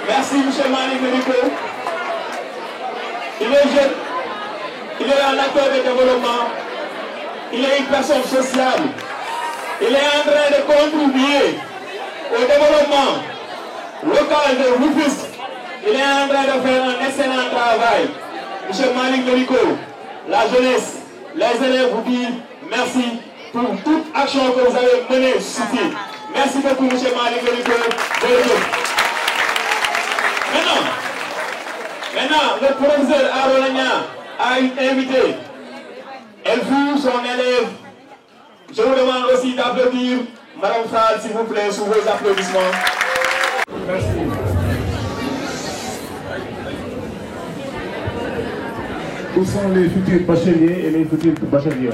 Merci, M. Malick Médico. Il est jeune, il est un acteur de développement, il est une personne sociable, il est en train de contribuer au développement local de Rufisque. Il est en train de faire un excellent travail. M. Malick Médico, la jeunesse, les élèves vous disent merci pour toute action que vous avez menée ici. Merci beaucoup, M. Malick Médico. Maintenant, le professeur Arolagna a une invitée. Elle fut son élève. Je vous demande aussi d'applaudir Madame Fall, s'il vous plaît, sous vos applaudissements. Merci. Où sont les futurs bacheliers et les futures bachelières?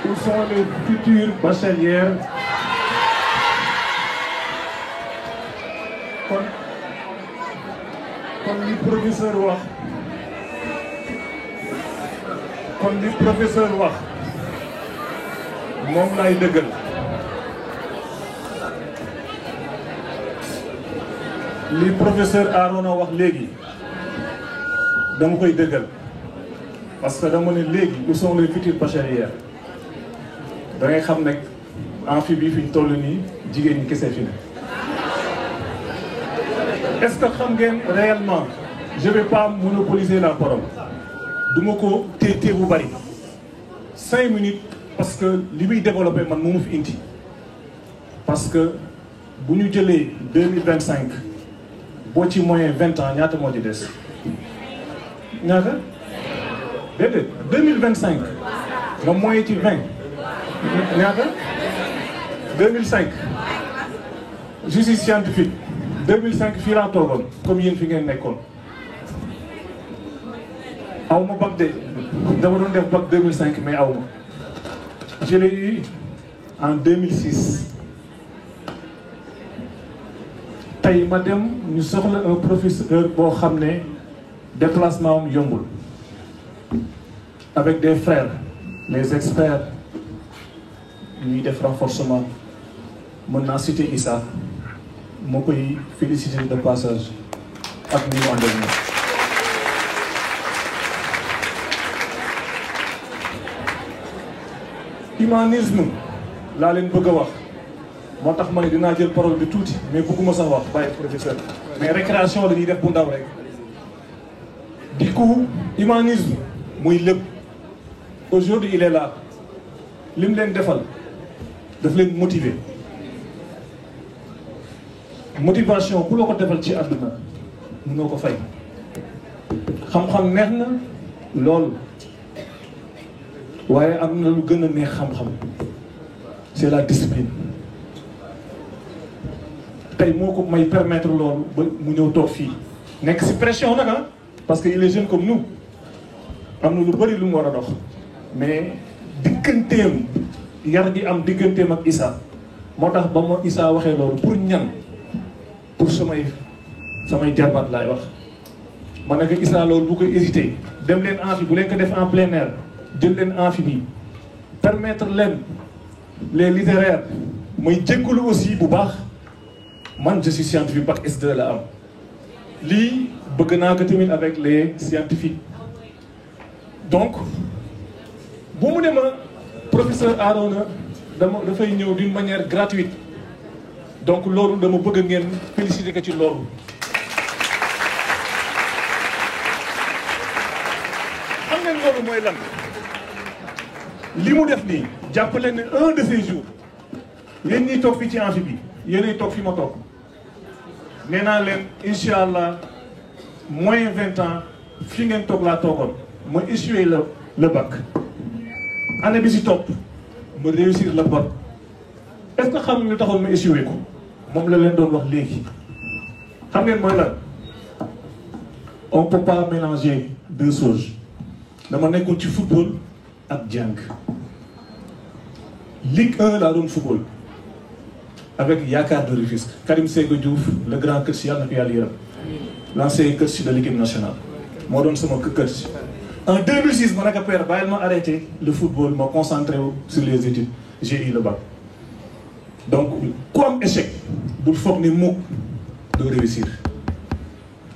Où sont les futures bachelières? Comme le professeur wax moom lay dëggal li professeur Arona wax léegi dama koy dëggal parce que dama ne léegi où sont les futures bachelières da ngay xam ne amphi bi fi ñu toll nii jigéen ñi kese fi ne. Est-ce que xam ngeen réellement je vais pas monopoliser la parole du ma ko téye bu bari 5 minutes parce que li muy développé man moomu fi indi parce que bu ñu jëlee 2025 boo ci moyen 20 ans ñaata moo ci des ñaata déedéet 2025 nga moyen ci 20 ñaata 2005 je suis scientifique 2005 fii laa toogoon comme yéen fi ngeen nekkoon aw ma bac de dama doon def bac 2005 mais aw ma je l'ai eu en 2006 tey ma dem ñu soxla un professeur boo xam ne déplacement am yombul avec des frères les experts ñuy def renforcement mën naa citer Issa moo koy féliciter de passage ak ñi mu àndal ñoom. humanisme laa leen bëgg a wax moo tax ma ne dinaa jël parole bi tuuti mais bëgguma sax wax bàyyi professeur mais récréation la ñuy def bu ndaw rek. du coup humanisme muy lépp aujourd'hui il est là lim leen defal daf leen motiver. motivation ku la ko defal ci àdduna mënoo ko fay xam-xam neex na loolu waaye am na lu gën a neex xam-xam c'est la discipline tey moo ko may permettre loolu ba mu ñëw toog fii nekk ci pression nag ah parce que il est jeune comme nous am na lu bari lu mu war a dox mais digganteem yar gi am digganteem ak Issa moo tax ba ma Issa waxee loolu pour ñan pour samay jarbaat laay wax ma ne ko Issa loolu bu koy hésité dem leen amphi bu leen ko def en plein air jël leen amphi bi permettre leen les littéraires mooy jégalu aussi bu baax man je suis scientifique bac S2 la am lii bëgg naa ko tamit avec les scientifiques donc bu mu ne ma professeur Arona dafay ñëw d'une manière gratuite donc loolu dama bëgg ngeen féliciter ko ci loolu. xam ngeen loolu mooy lan li mu def nii jàppale ne un de ces jours yéen ñiy toog fii ci amphi bi yéenay toog fi ma toog nee naa leen incha allah moins 20 ans fi ngeen toog laa toogoon ma échoué le bac année bi si topp ma réussir le bac est-ce que xam nga lu taxoon ma échoué ko moom la leen doon wax léegi xam ngeen mooy lan on peut pas mélanger deux choses dama nekkoon ci football ak jàng Ligue 1 laa doon football avec Yaakaar de Rufisque Karim Séga Diouf le grand coach yàlla na ko yàlla yërëm l'ancien coach de l'équipe nationale moo doon sama coach En 2006 ma ne ko père bàyyil ma arrêté le football ma concentré sur les études j'ai eu le bac donc ku am échec bul foog ni mukk doo réussir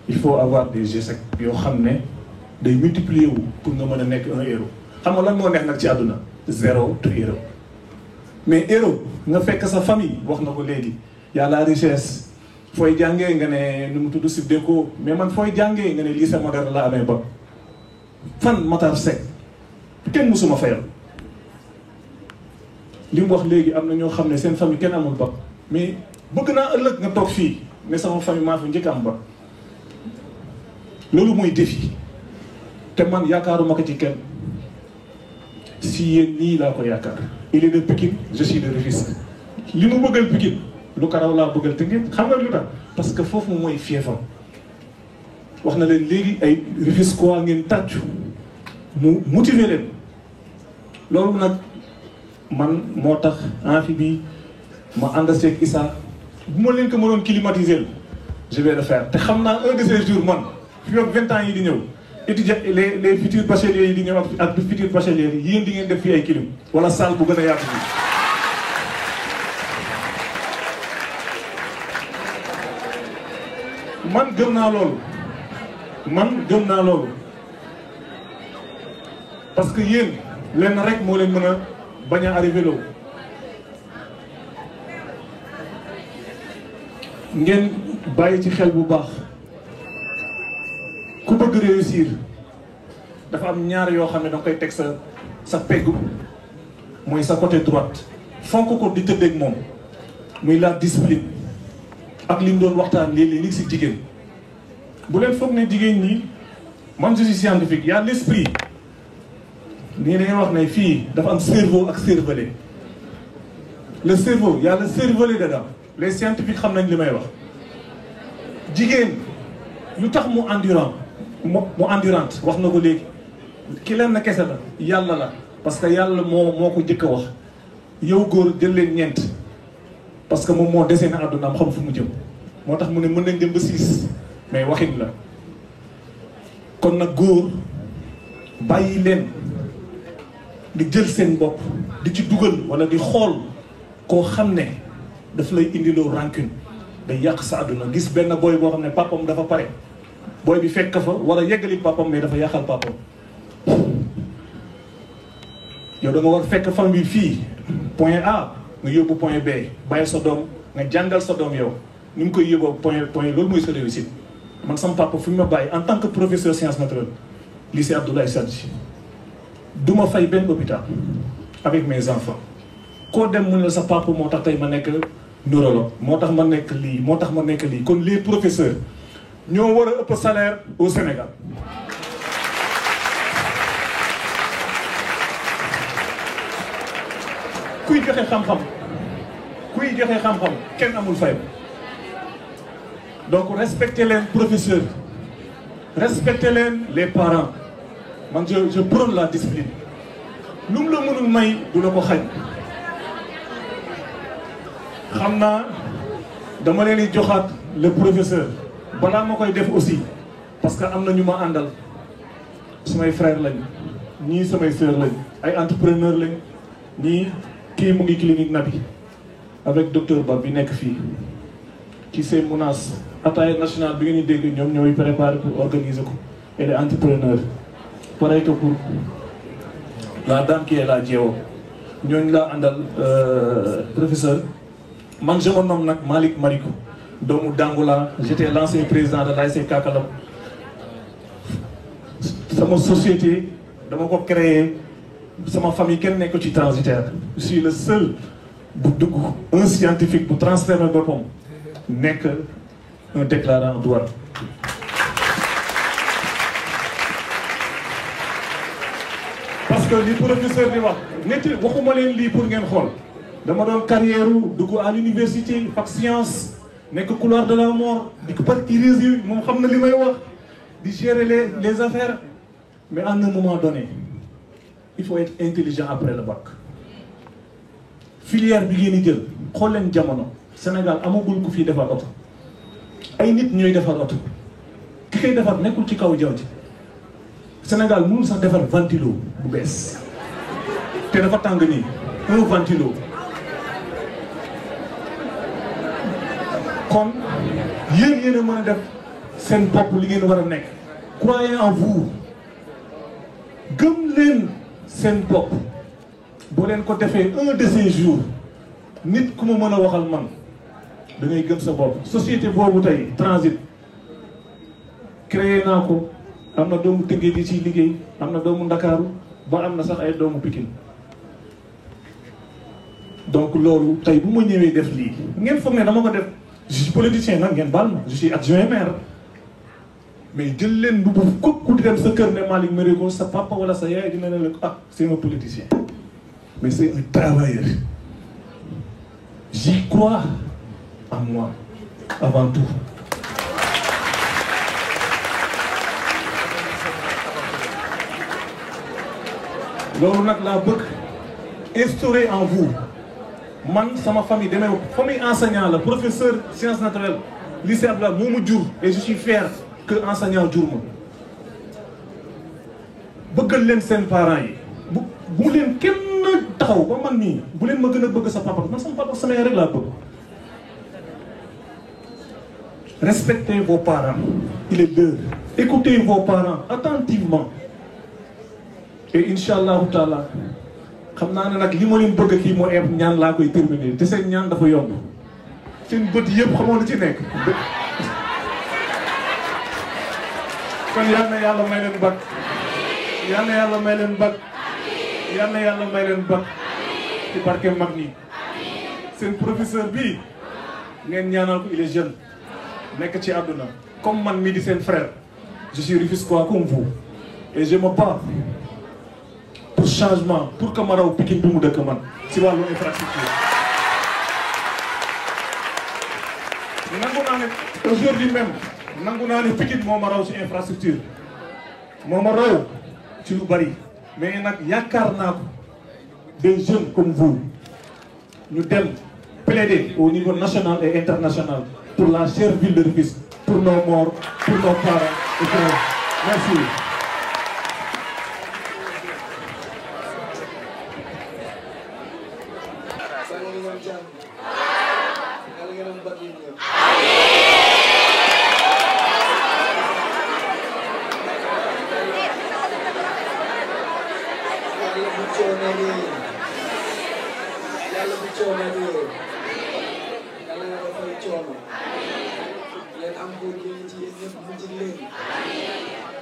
il faut avoir des échecs yoo xam ne day multiplier wu pour nga mën a nekk un héros xam nga lan moo neex nag ci àdduna zéro to héros mais héros nga fekk sa famille wax na ko léegi y a la richesse fooy jàngee nga ne nu mu tudd si déco mais man fooy jàngee nga ne lycée moderne la amee ba fan Matar Seck kenn musuma fayal li mu wax léegi am na ñoo xam ne seen famille kenn amul ba mais bëgg naa ëllëg nga toog fii ne sama famille maa fi njëkk am ba loolu mooy défi te man yaakaaruma ko ci kenn si yéen nii laa ko yaakaar il est de Pikine je suis de Rufisque li mu bëggal Pikine lu ko raw laa bëggal Tëngéej xam nga lu tax parce que foofu mooy fiefam wax na leen léegi ay Rufisquois ngeen tàccu mu motiver leen loolu nag man moo tax amphi bi ma ànd seeg Issa bu ma leen ko mënoon climatiser je vais le faire te xam naa un de ces jours man fii ak 20 ans yi di ñëw étudiants les futurs bacheliers yi di ñëw ak futurs bacheliers yi yéen di ngeen def fii ay clim wala salle bu gën a yaatu bi man gëm naa loolu parce que yéen lenn rek moo leen mën a bañ a arrivé loo ngeen bàyyi ci xel bu baax ku bëgg réussir dafa am ñaar yoo xam ne danga koy teg sa peggu mooy sa côté droite fonk ko di tëddeeg moom muy la discipline ak li mu doon waxtaan léeg-léeg li si jigéen bu leen foog ne jigéen ñi man je suis scientifique y a l'esprit nii dañuy wax ne fii dafa am cerveau ak cervelet le cerveau y a le cervelet dedans les scientifiques xam nañ li may wax jigéen lu tax mu endurant mu endurante wax na ko léegi ki leen na kese la yàlla la parce que yàlla moo ko jëkk a wax yow góor jël leen ñeent parce que moom moo desee na àddunaam xam fu mu jëm moo tax mu ne mën nañ dem ba 6 mais waxin la kon nag góor bàyyi leen di jël seen bopp di ci dugal wala di xool koo xam ne daf lay indiloo rancune day yàq sa àdduna gis benn booy boo xam ne papam dafa pare booy bi fekk fa war a yeggali papam mais dafa yàqal papam yow da nga war fekk famille bi fii point A nga yóbbu point B bàyyi sa doom nga jàngal sa doom yow ni mu koy yóbboo point loolu mooy sa réussite man sama papa fu ñu ma bàyyi en tant que professeur sciences naturelles lycée Abdoulaye Sadji du ma fay benn hôpital avec mes enfants koo dem mu ne la sa papa moo tax tey ma nekk neurologue moo tax ma nekk lii moo tax ma nekk lii kon les professeurs ñoo war a ëpp salaire au Sénégal kuy joxe xam-xam kenn amul fay donc respectez leen professeurs respectez leen les parents man je prône la discipline lu mu la mënul may du la ko xañ xam naa dama leen di joxaat le professeur balaa ma koy def aussi parce que am na ñu ma àndal samay frères lañ ñii samay sœurs lañ ay entrepreneurs lañ ñii kii mu ngi clinique Nabi avec docteur Ba bi nekk fii qui c'est Mounas ataaya nationale bi ngeen di dégg ñoom ñooy préparé pour organiser ko et les entrepreneurs pareil que pour la dame qui est là Diéwo ñooñu laa àndal professeur man je me nomme nag Malick Marikou doomu Dangoula j'étais l'ancien président de l'ASC Kakalam sama société dama ko créé sama famille kenn nekk ci transitaire je suis le seul bu dugg un scientifique bu transférer boppam nekk un déclarant douane parce que li professeur di wax netti waxuma leen lii pour ngeen xool dama doon carrière dugg à l'université fac science nekk couloir de la mort di ko parti réseau moom xam na li may wax di gérer les affaires mais à un moment donné il faut être intelligent après le bac filière bi ngeen di jël xool leen jamono Sénégal amagul ku fii defar oto ay nit ñooy defar oto ki koy defar nekkul ci kaw jaww ji Sénégal mënul sax defar ventilo bu bees te dafa tàng nii un ventilo. kon yéen a mën a def seen bopp li ngeen war a nekk. croyez en vous gëm leen seen bopp boo leen ko defee un de ces jours nit ku ma mën a waxal man da ngay gëm sa bopp. société boobu tey transit créé naa ko am na doomu Tëngéej di ciy liggéey am na doomu Ndakaaru ba am na sax ay doomu Pikine donc loolu tey bu ma ñëwee def lii ngeen foog ne dama ko def. je suis politicien nag ngeen baal ma je suis adjoint maire mais jël leen bu ku di dem sa kër ne Malick Mérégo sa papa wala sa yaay dina ne la ah c'est un politicien mais c'est un travailleur. J'y crois en moi avant tout. loolu nag laa bëgg instaurer en vous. man sama famille demee famille enseignant la professeur sciences naturelles lycée Abdoulaye moo ma jur et je suis fier que enseignant jur ma. bëggal leen seen parents yi bu leen kenn taxaw ba man nii bu leen ma gën a bëgg sa papa man sama papa sama yaay rek laa bëgg. respectez vos parents il est l'heure. écoutez vos parents attentivement et incha allahu taala. xam naa ne nag li ma leen bëgg kii moo eb ñaan laa koy terminer te seen ñaan dafa yomb seen bët yëpp xamoon na ci nekk. kon yal na yàlla may leen bag yal na yàlla may leen bag yal na yàlla may leen bag ci barke mag ñi. seen professeur bii ngeen ñaanal ko il est jeune nekk ci àdduna comme man mii di seen frère je suis rufisquois comme vous et je me bats pour changement pour que ma raw Pikine bi mu dëkk man si wàllu infrastructure. nangu naa ne aujourd'hui même nangu naa ne Pikine moo ma raw si infrastructure moo ma raw ci lu bari mais nag yaakaar naa ko des jeunes comme vous ñu dem plaider au niveau national et international pour la chère ville de Rufisque, pour nos morts, pour nos parents et pour nous. Merci.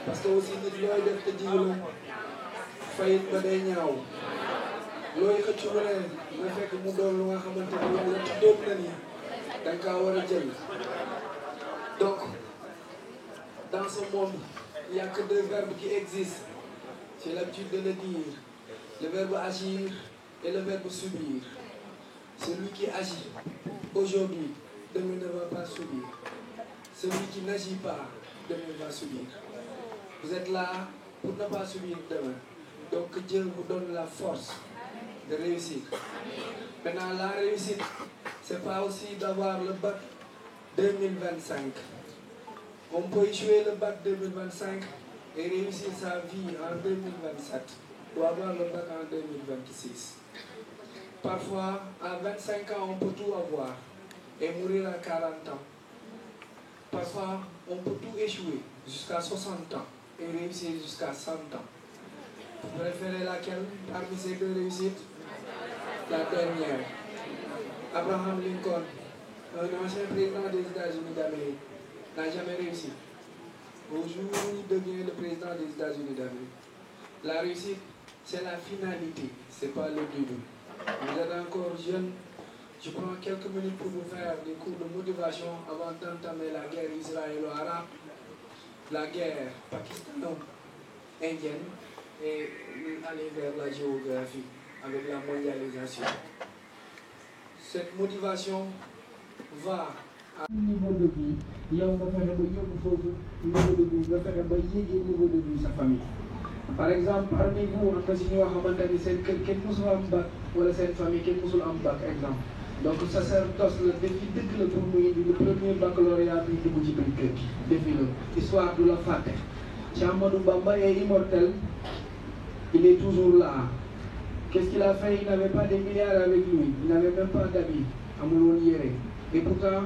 parce que aussi nit looy def te jiw fayit ba day ñaaw looy xëcc lu ne nga fekk mu doon lu nga xamante ne yàlla tuddoon na ni da nga kaa war a jël. Donc dans ce monde il n'y a que deux verbes qui existent, j'ai l'habitude de le dire, le verbe agir et le verbe subir. Celui qui agit aujourd'hui demain ne va pas subir, celui qui n'agit pas demain va subir. Vous êtes là pour ne pas subir demain. Donc que Dieu vous donne la force de réussir. Maintenant, la réussite, c'est pas aussi d'avoir le bac 2025. On peut échouer le bac 2025 et réussir sa vie en 2027 ou avoir le bac en 2026. Parfois, à 25 ans, on peut tout avoir et mourir à 40 ans. Parfois, on peut tout échouer jusqu'à 60 ans et réussir jusqu'à 100 ans. Vous préférez laquelle parmi ces deux réussites? La dernière. Abraham Lincoln, un ancien président des États-Unis d'Amérique, n'a jamais réussi. Au jour où il devient le président des États-Unis d'Amérique. La réussite, c'est la finalité, c'est pas le début. Vous êtes encore jeune. Je prends quelques minutes pour vous faire des cours de motivation avant d'entamer la guerre israélo-arabe, la guerre pakistano-indienne et aller vers la géographie avec la mondialisation. Cette motivation va à niveau de vie. Yow nga fexe ba yóbbu foofu niveau de vie, nga fexe ba yéegee niveau de vie sa famille. Par exemple, parmi vous, am na si ñoo xamante ni seen kër kenn musul am bac wala seen famille kenn musul am bac exemple. Donc sacerdoce le défi dëgg la pour muy indi le premier baccalauréat bi dugg ci biir kër gi défi la histoire du la fàtte Cheikh Ahmadou Bamba est immortel, il est toujours là. Qu'est-ce qu'il a fait? Il n'avait pas des milliards avec lui, il n'avait même pas d'habits, amul woon yére. Et pourtant,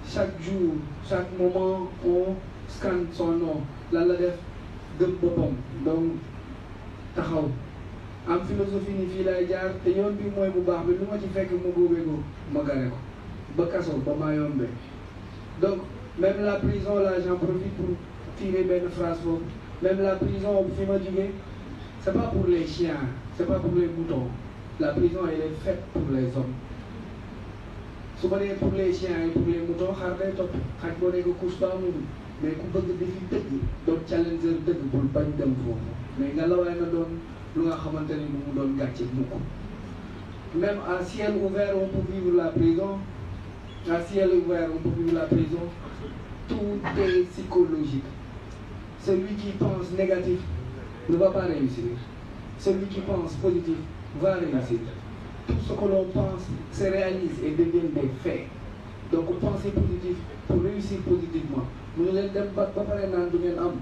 chaque jour, chaque moment, on scanne son nom. Lan la def gëm boppam donc taxaw am philosophie ni fii lay jaar te yoon bi mooy bu baax bi lu ma ci fekk mu góobee ko ma gane ko ba kaso ba maa yombee. Donc même la prison là j'en profite pour tirer benn phrase foofu. Même la prison fi ma jógee c'est pas pour les chiens, c'est pas pour les moutons. La prison elle est faite pour les hommes. su ma nee pour les chiens et pour les moutons xar day topp xaj boo nekk couche ba amul mais ku bëgg defi dëgg doon challenger dëgg bul bañ dem foofu mais nga la waaye na doon lu nga xamante ni mu doon gàcce mukk. Même à ciel ouvert on peut vivre la prison, à ciel ouvert on peut vivre la prison. Tout est psychologique. Celui qui pense négatif ne va pas réussir. Celui qui pense positif va réussir. Tout ce que l'on pense se réalise et devient des faits. Donc pensez positif pour réussir positivement. Nous allons dem ba pare naan du ngeen am.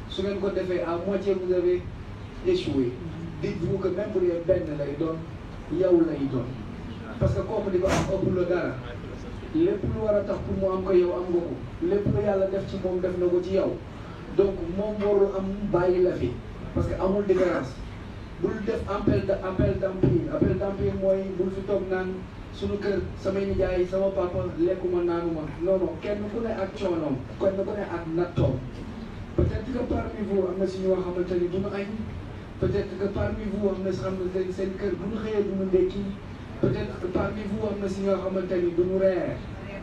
Su ngeen ko defee à moitié vous avez échoué. Dites-vous que même bu dee benn lay doon yow lay doon. Parce que kooku di ko am ëpp la dara. Lépp lu war a tax pour mu am ko yow am nga ko. Lépp lu yàlla def ci moom def na ko ci yow. Donc moom warul am bàyyi la fi. Parce que amul différence. Bul def appel d'empire mooy bul fi toog naan sunu kër samay nijaay sama papa lekkuma naanuma non non kenn ku ne ak coonoom kenn ku ne ak nattoom. Peut-être que parmi vous am na si ñoo xamante ni duñu añ, peut-être que parmi vous am na si xamante ni seen kër bu ñu xëyee duñu ndekki, peut-être que parmi vous am na si ñoo xamante ni duñu reer,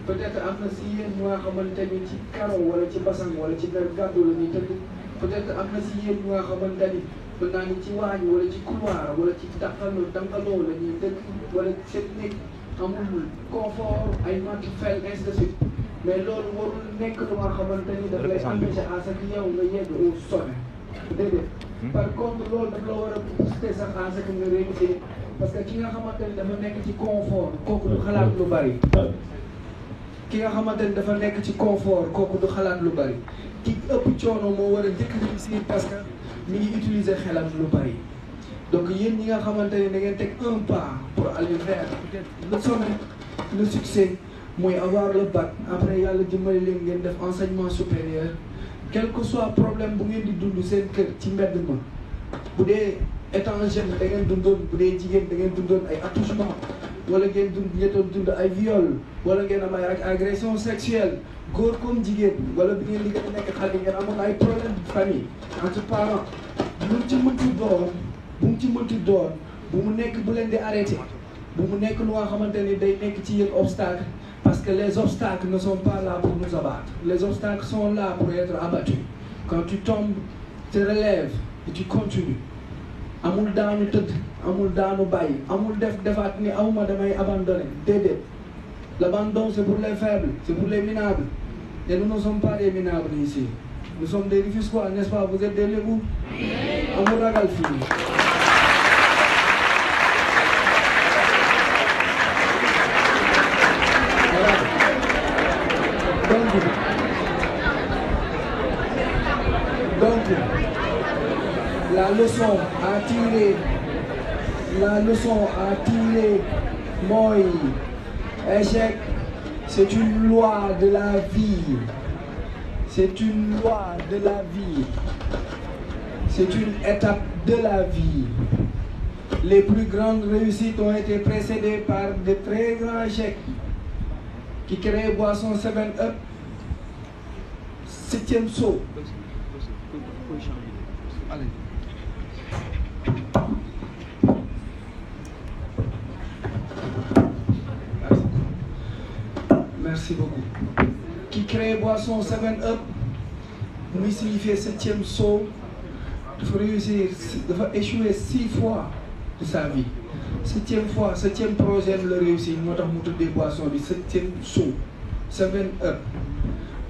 peut-être am na si yéen ñoo xamante ni ci karo wala ci basang wala ci kër gàddu la ñuy tëdd, peut-être am na si yéen ñoo xamante ni mën naa ni ci waañ wala ci couloir wala ci dankaloo la ñuy dëkk wala seen néeg amul confort ay mati fel ainsi de suite. Mais loolu warul nekk lu nga xamante ni daf lay empêcher à ce que yow nga yegg au sommet déedéet. Par contre loolu daf la war a booster sax à ce que nga réussir parce que ki nga xamante ni dafa nekk ci confort kooku du xalaat lu bari. Ki nga xamante ni dafa nekk ci confort kooku du xalaat lu bari. Ki ëpp coono moo war a njëkk réussir parce que mi ngi utiliser xelam lu bari. Donc yéen ñi nga xamante ni da ngeen teg un pas pour aller vers peut-être le sommet, le succès. Mooy avoir le bac après yàlla dimbali leen ngeen def enseignement supérieur quel que soit problème bu ngeen di dund seen kër ci mbedd ma bu dee étant jeune da ngeen dundoon bu dee jigéen da ngeen dundoon ay attouchement wala ngeen dund ay viol wala ngeen am ay agression sexuelle góor comme jigéen wala bi ngeen di gën a nekk xale ngeen amoon ay problème de famille entre parents bu mu ci mënti doon bu mu nekk bu leen di arrêté bu mu nekk lu nga xamante ni day nekk ci yéen obstacle. Parce que les obstacles ne sont pas là pour nous abattre. Les obstacles sont là pour être abattus. Quand tu tombes, tu te relèves et tu continues. Amul daanu tëdd, amul daanu bàyyi, amul defaat ni awma damay abandonner. Déedéet. L'abandon c'est pour les faibles, c'est pour les minables. Et nous ne sommes pas des minables ici. Nous sommes des Rufisquois, n'est-ce pas? Vous êtes des Lébou? Amul ragal fii. Donc, la leçon à tirer, moi, échec, c'est une loi de la vie. C'est une loi de la vie. C'est une étape de la vie. Les plus grandes réussites ont été précédées par de très grands échecs qui créent boisson 7-Up, 7e saut. Merci beaucoup. Qui crée boisson 7-Up, muy signifier 7e saut, dafa réussir, dafa échouer 6 fois de sa vie. 7e fois, 7e projet la réussir moo tax mu tuddee boisson bi 7e saut, 7-Up.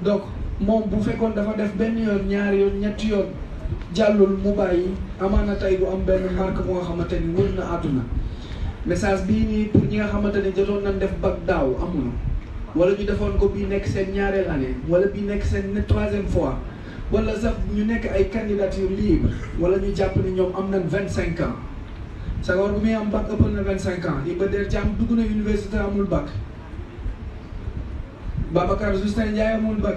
Donc moom bu fekkoon dafa def benn yoon ñaari yoon ñetti yoon jàllul mu bàyyi amaana tey du am benn marque bu nga xamante ni wër na àdduna. Message bii nii pour ñi nga xamante ni jotoon nañ def bac daaw amul wala ñu defoon ko bii nekk seen ñaareel année wala bii nekk seen 3e fois wala sax ñu nekk ay candidature libre wala ñu jàpp ni ñoom am nañ 25 ans Senghor bu muy am bac ëppal na 25 ans Iba Der Thiam dugg na université amul bac Babacar Justin Ndiaye amul bac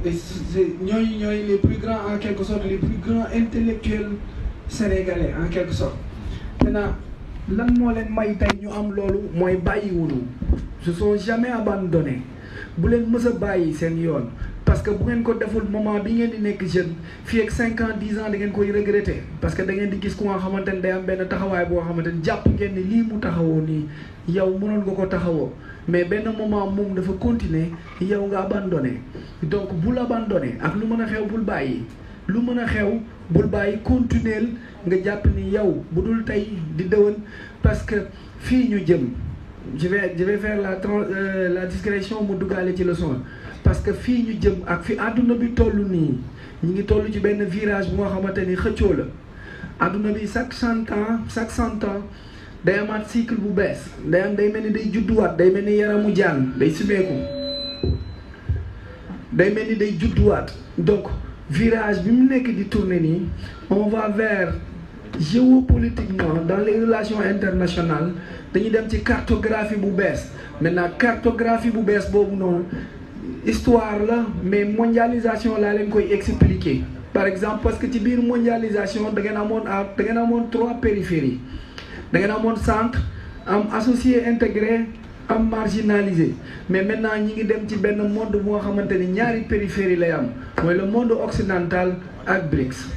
ñooy les plus grands en quelque sorte les plus grands intellectuels sénégalais en quelque sorte maintenant lan moo leen may tey ñu am loolu mooy bàyyiwunu se sont jamais abandonnés bu leen mës a bàyyi seen yoon parce que bu ngeen ko deful moment bi ngeen di nekk jeune fii ak 5 ans 10 ans da ngeen koy regretter parce que da ngeen di gis ku nga xamante ne day am benn taxawaay boo xamante ne jàpp ngeen ni lii mu taxawoo nii yow mënoon nga ko taxawoo mais benn moment moom dafa continuer yow nga abandonné donc bul abandonné ak lu mën a xew bul bàyyi lu mën a xew bul bàyyi continuer nga jàpp ni yow bu dul tey di dëwën parce que fii ñu jëm je vais faire la discrétion mu duggaale ci leçon parce que fii ñu jëm ak fi àdduna bi toll nii ñu ngi toll ci benn virage bu nga xamante ni xëccoo la àdduna bi chaque 100 ans day amaat cycle bu bees day mel ni day judduwaat day mel ni yaramu jaan day simeeku day mel ni day judduwaat donc virage bi mu nekk di tourner nii on va vers géopolitiquement dans les relations internationales dañuy dem ci cartographie bu bees maintenant cartographie bu bees boobu noonu histoire la mais mondialisation laa leen koy expliquer par exemple parce que ci biir mondialisation da ngeen amoon 3 périphéries da ngeen amoon centre am associé intégré am marginalisé mais maintenant ñi ngi dem ci benn monde bu nga xamante ni ñaari périphérie lay am mooy le monde occidental ak BRICS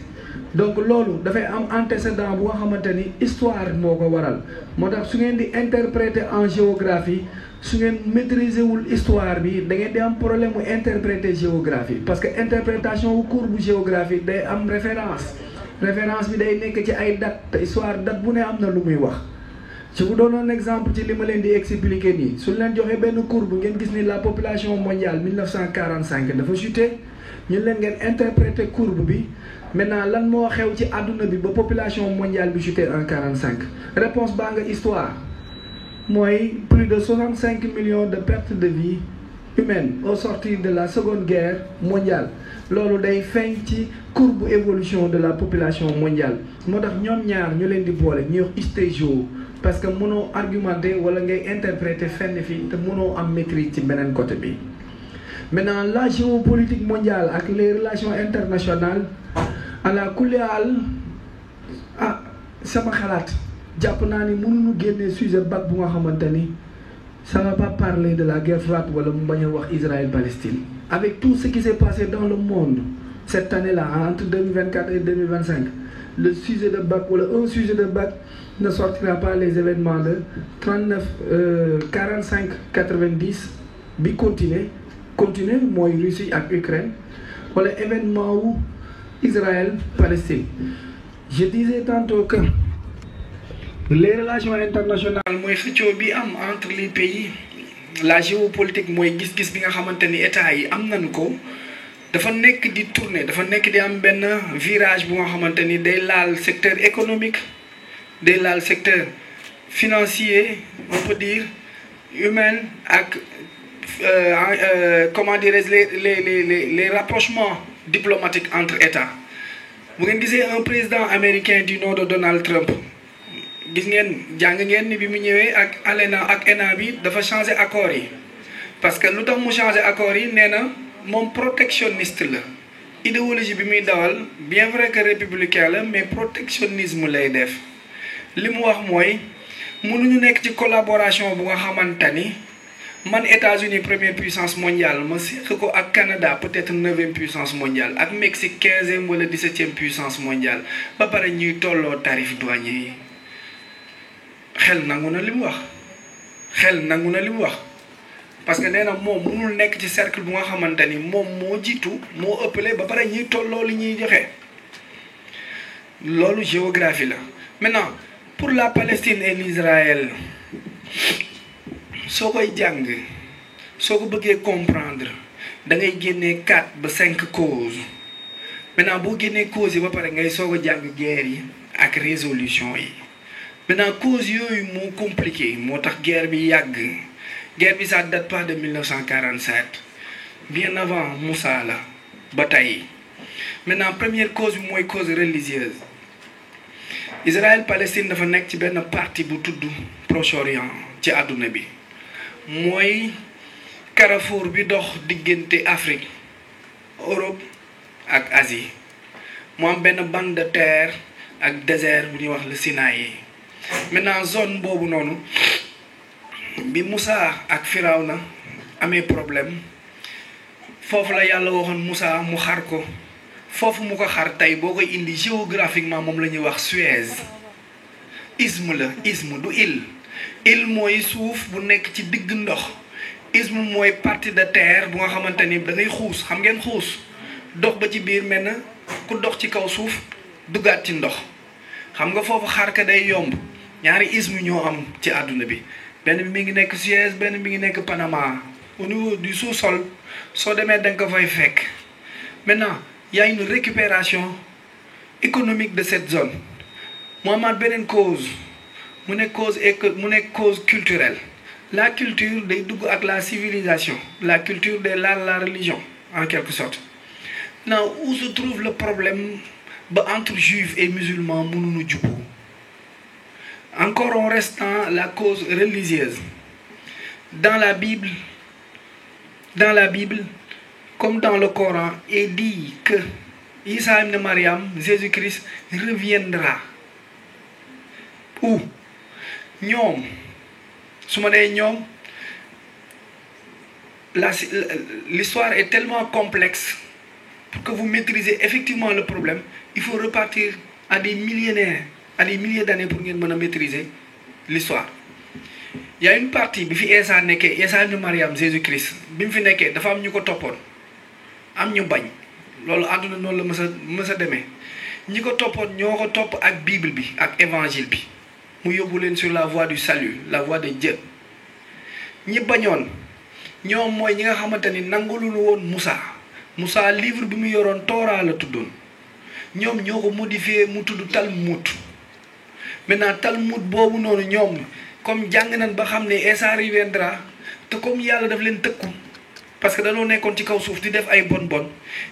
donc loolu dafay am antécédent bu nga xamante ni histoire moo ko waral moo tax su ngeen di interpréter en géographie su ngeen maîtriser wul histoire bi da ngeen di am problème mu interpréter géographie parce que interprétation wu cours bu géographie day am référence bi day nekk ci ay date te histoire date bu ne am na lu muy wax je vous donne un exemple ci li ma leen di expliquer nii suñ leen joxee benn courbe ngeen gis ni la population mondiale 1945 dafa chuté ñu leen ngeen interpréter courbe bi maintenant lan moo xew ci àdduna bi ba population mondiale bi chuté en 45 réponse baa nga histoire mooy plus de 65 millions de pertes de vie humaine au sortir de la seconde guerre mondiale loolu day feeñ ci courbe évolution de la population mondiale moo tax ñoom ñaar ñu leen di boole ñuy wax histégio parce que mënoo argumenter wala ngay interpréter fenn fii te mënoo am maîtrise ci beneen côté bi maintenant la géopolitique mondiale ak les relations internationales à la kuleyal sama xalaat jàpp naa ni mënuñu génnee sujet bac bu nga xamante ni ça va pas parler de la guerre froide wala mu bañ a wax Israël-Palestine avec tout ce qui s'est passé dans le monde cette année-là entre 2024 et 2025 le sujet de bac wala un sujet de bac ne sortira pas les événements de 45 90 bi continuer mooy Russie ak Ukraine wala événement wu Israël-Palestine je disais tantôt que les relations internationales mooy xëccoo bi am entre les pays la géopolitique mooy gis-gis bi nga xamante ni état yi am nañu ko dafa nekk di tourner dafa nekk di am benn virage bu nga xamante ni day laal secteur économique day laal secteur financier on peut dire humain ak comment dirais-je les rapprochements diplomatiques entre états bu ngeen gisee un président américain du nom de Donald Trump gis ngeen jàng ngeen ni bi mu ñëwee ak ENA bi dafa changer accords yi parce que lu tax mu changer accords yi nee na moom protectionniste la idéologie bi muy dawal bien vrai que républicain la mais protectionnisme lay def li mu wax mooy mënuñu nekk ci collaboration bu nga xamante ni man États-Unis première puissance mondiale ma séq ko ak Canada peut-être 9e puissance mondiale ak Mexique 15e wala 17e puissance mondiale ba pare ñuy tolloo tarif douanier yi xel nangu na li mu wax parce que nee na moom mënul nekk ci cercle bu nga xamante ni moom moo jiitu moo ëppale ba pare ñuy tolloo li ñuy joxe loolu géographie la maintenant pour la Palestine et l'Israël soo koy jàng soo ko bëggee comprendre da ngay génnee 4 ba 5 causes maintenant boo génnee causes yi ba pare ngay soog a jàng guerre yi ak résolution yi maintenant causes yooyu moo compliqué moo tax guerre bi yàgg guerre bi ça date pas de 1947 bien avant Moussa la ba tey maintenant première cause bi mooy cause religieuse Israël Palestine dafa nekk ci benn partie bu tudd Proche-Orient ci àdduna bi mooy carrefour bi dox diggante Afrique Europe ak Asie mu am benn bande de terre ak désert bu ñuy wax le Sinaï maintenant zone boobu noonu bi Moussa ak Firawna amee problème foofu la yàlla waxoon Moussa mu xar ko foofu mu ko xar tey boo koy indi géographiquement moom la ñuy wax Suez isthme la isthme du île mooy suuf bu nekk ci digg ndox isthme mooy partie de terre bu nga xamante ni da ngay xuus xam ngeen xuus dox ba ci biir mel na ku dox ci kaw suuf duggaat ci ndox xam nga foofu xar ka day yomb ñaari isthme ñoo am ci àdduna bi benn bi mi ngi nekk Suez benn bi ngi nekk Panama au niveau du sous-sol soo demee da nga ko fay fekk maintenant il y a une récupération économique de cette zone mu amaat beneen cause mu nekk cause culturelle la culture day dugg ak la civilisation la culture day laal la religion en quelque sorte maintenant où se trouve le problème ba entre juifs et musulmans mënuñu jubbu encore en restant la cause religieuse dans la Bible comme dans le Coran est dit que Isa ibn Mariam Jésus-Christ reviendra où ñoom su ma nee ñoom l'histoire est tellement complexe pour que vous maîtrisez effectivement le problème il faut repartir à des milliers d'années pour ngeen mën a maîtriser l'histoire il y a une partie bi fi Isa nekkee Isa ibn Mariam Jésus-Christ bi mu fi nekkee dafa am ñu ko toppoon am ñu bañ loolu àdduna noonu la mës a demee ñi ko toppoon ñoo ko topp ak Bible bi ak évangile bi mu yóbbu leen sur la voie du salut la voie de Dieu ñi bañoon ñoom mooy ñi nga xamante ni nanguluñu woon Moussa livre bi mu yoroon Torah la tuddoon ñoom ñoo ko modifié mu tudd Talmud maintenant Talmud boobu noonu ñoom comme jàng nañ ba xam ne Isa reviendra te comme yàlla daf leen tëkku parce que dañoo nekkoon ci kaw suuf di def ay bon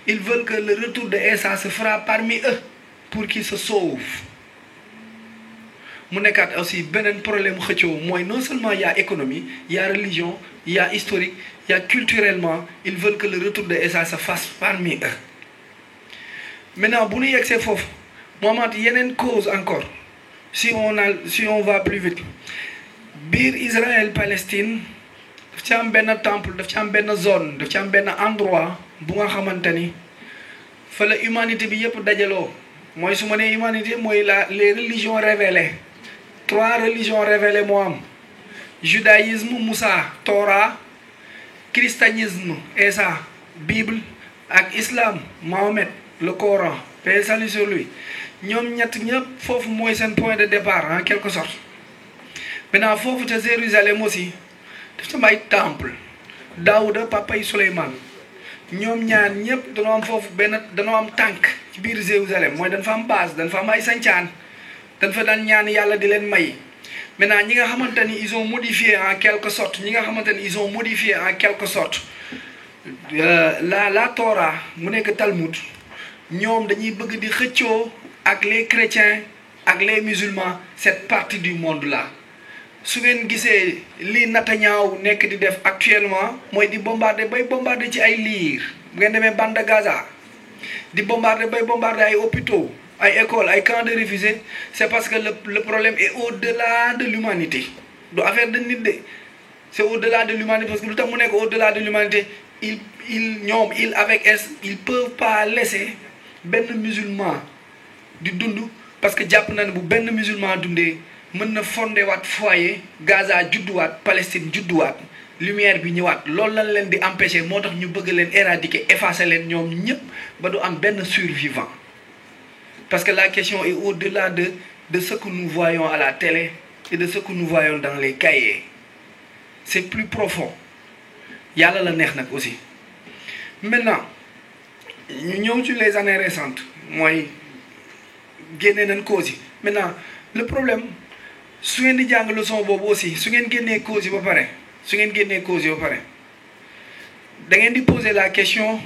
ils veulent que le retour de Isa se fera parmi eux pour qu'ils se sauvent mu nekkaat aussi beneen problème xëccoo mooy non seulement y a économie y a religion y a historique y a culturellement ils veulent que le retour de Isa se fasse parmi eux maintenant bu ñu yegsee foofu mu amaat yeneen cause encore si on va plus vite biir Israël Palestine daf ci am benn temple daf ci am benn zone daf ci am benn endroit bu nga xamante ni fa la humanité bi yëpp dajaloo mooy su ma nee humanité mooy les religions révélées 3 religions révélées moo am judaïsme Moussa Torah christianisme Isa Bible ak islam Mahomet le Coran paix et salut sur lui ñoom ñett ñëpp foofu mooy seen point de départ en quelque sorte maintenant foofu ca Jérusalem aussi daf ca may temple Daouda papay Souleymane ñoom ñaar ñëpp dañoo am foofu dañoo am tànk ci biir Jérusalem mooy dañ fa am base dañ fa am ay sancaan dañ fa daan ñaan yàlla di leen may maintenant ñi nga xamante ni ils ont modifié en quelque sorte la Torah mu nekk Talmud ñoom dañuy bëgg di xëccoo ak les chrétiens ak les musulmans cette partie du monde là su ngeen gisee li Netanyahu nekk di def actuellement mooy di bombarder ci ay liir bu ngeen demee bande de Gaza di bombarder ay hôpitaux ay écoles ay camps de réfugiés c'est parce que le problème est au-delà de l'humanité du affaire de nit de c'est au-delà de l'humanité parce que lu tax mu nekk au-delà de l'humanité ils peuvent pas laisser benn musulman di dund parce que jàpp na ne bu benn musulman dundee mën na fondé waat foyer Gaza judduwaat Palestine judduwaat lumière bi ñëwaat loolu lañ leen di empêcher moo tax ñu bëgg leen éradiquer effacer leen ñoom ñëpp ba du am benn survivant parce que la question est au-delà de ce que nous voyons à la télé et de ce que nous voyons dans les cahiers c'est plus profond yàlla la neex nag aussi maintenant ñu ñëw ci les années récentes mooy génne nañ cause yi maintenant le problème su ngeen di jàng leçon boobu aussi su ngeen génnee cause yi ba pare da ngeen di poser la question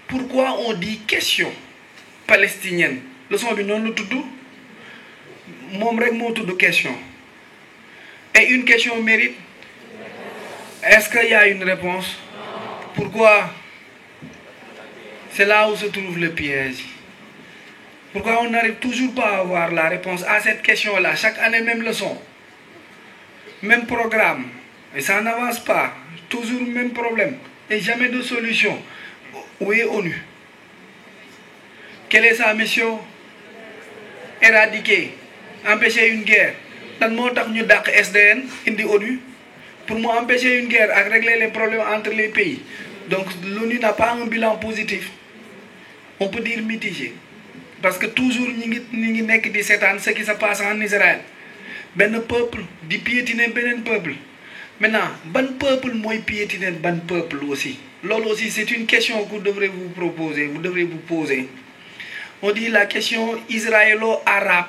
pourquoi on dit question palestinienne leçon bi noonu la tudd moom rek moo tudd question et une question mérite est-ce qu'il y a une réponse? Pourquoi? C'est là où se trouve le piège. Pourquoi on n'arrive toujours pas à avoir la réponse à cette question-là? Chaque année, même leçon, même programme, et ça n'avance pas. Toujours le même problème, et jamais de solution. Où est ONU? Quelle est sa mission? Éradiquer, empêcher une guerre. Dans mon temps, nous avons SDN, indi ONU, pour nous empêcher une guerre et régler les problèmes entre les pays. Donc l'ONU n'a pas un bilan positif. On peut dire mitigé. Parce que toujours, nous avons ce qui se passe en Israël. Ben peuple, dit piétiner ben peuple. Maintenant, ban peuple, moi piétiner ban peuple aussi. Lolo aussi, c'est une question que vous devrez vous proposer, vous devrez vous poser. On dit la question israélo-arabe.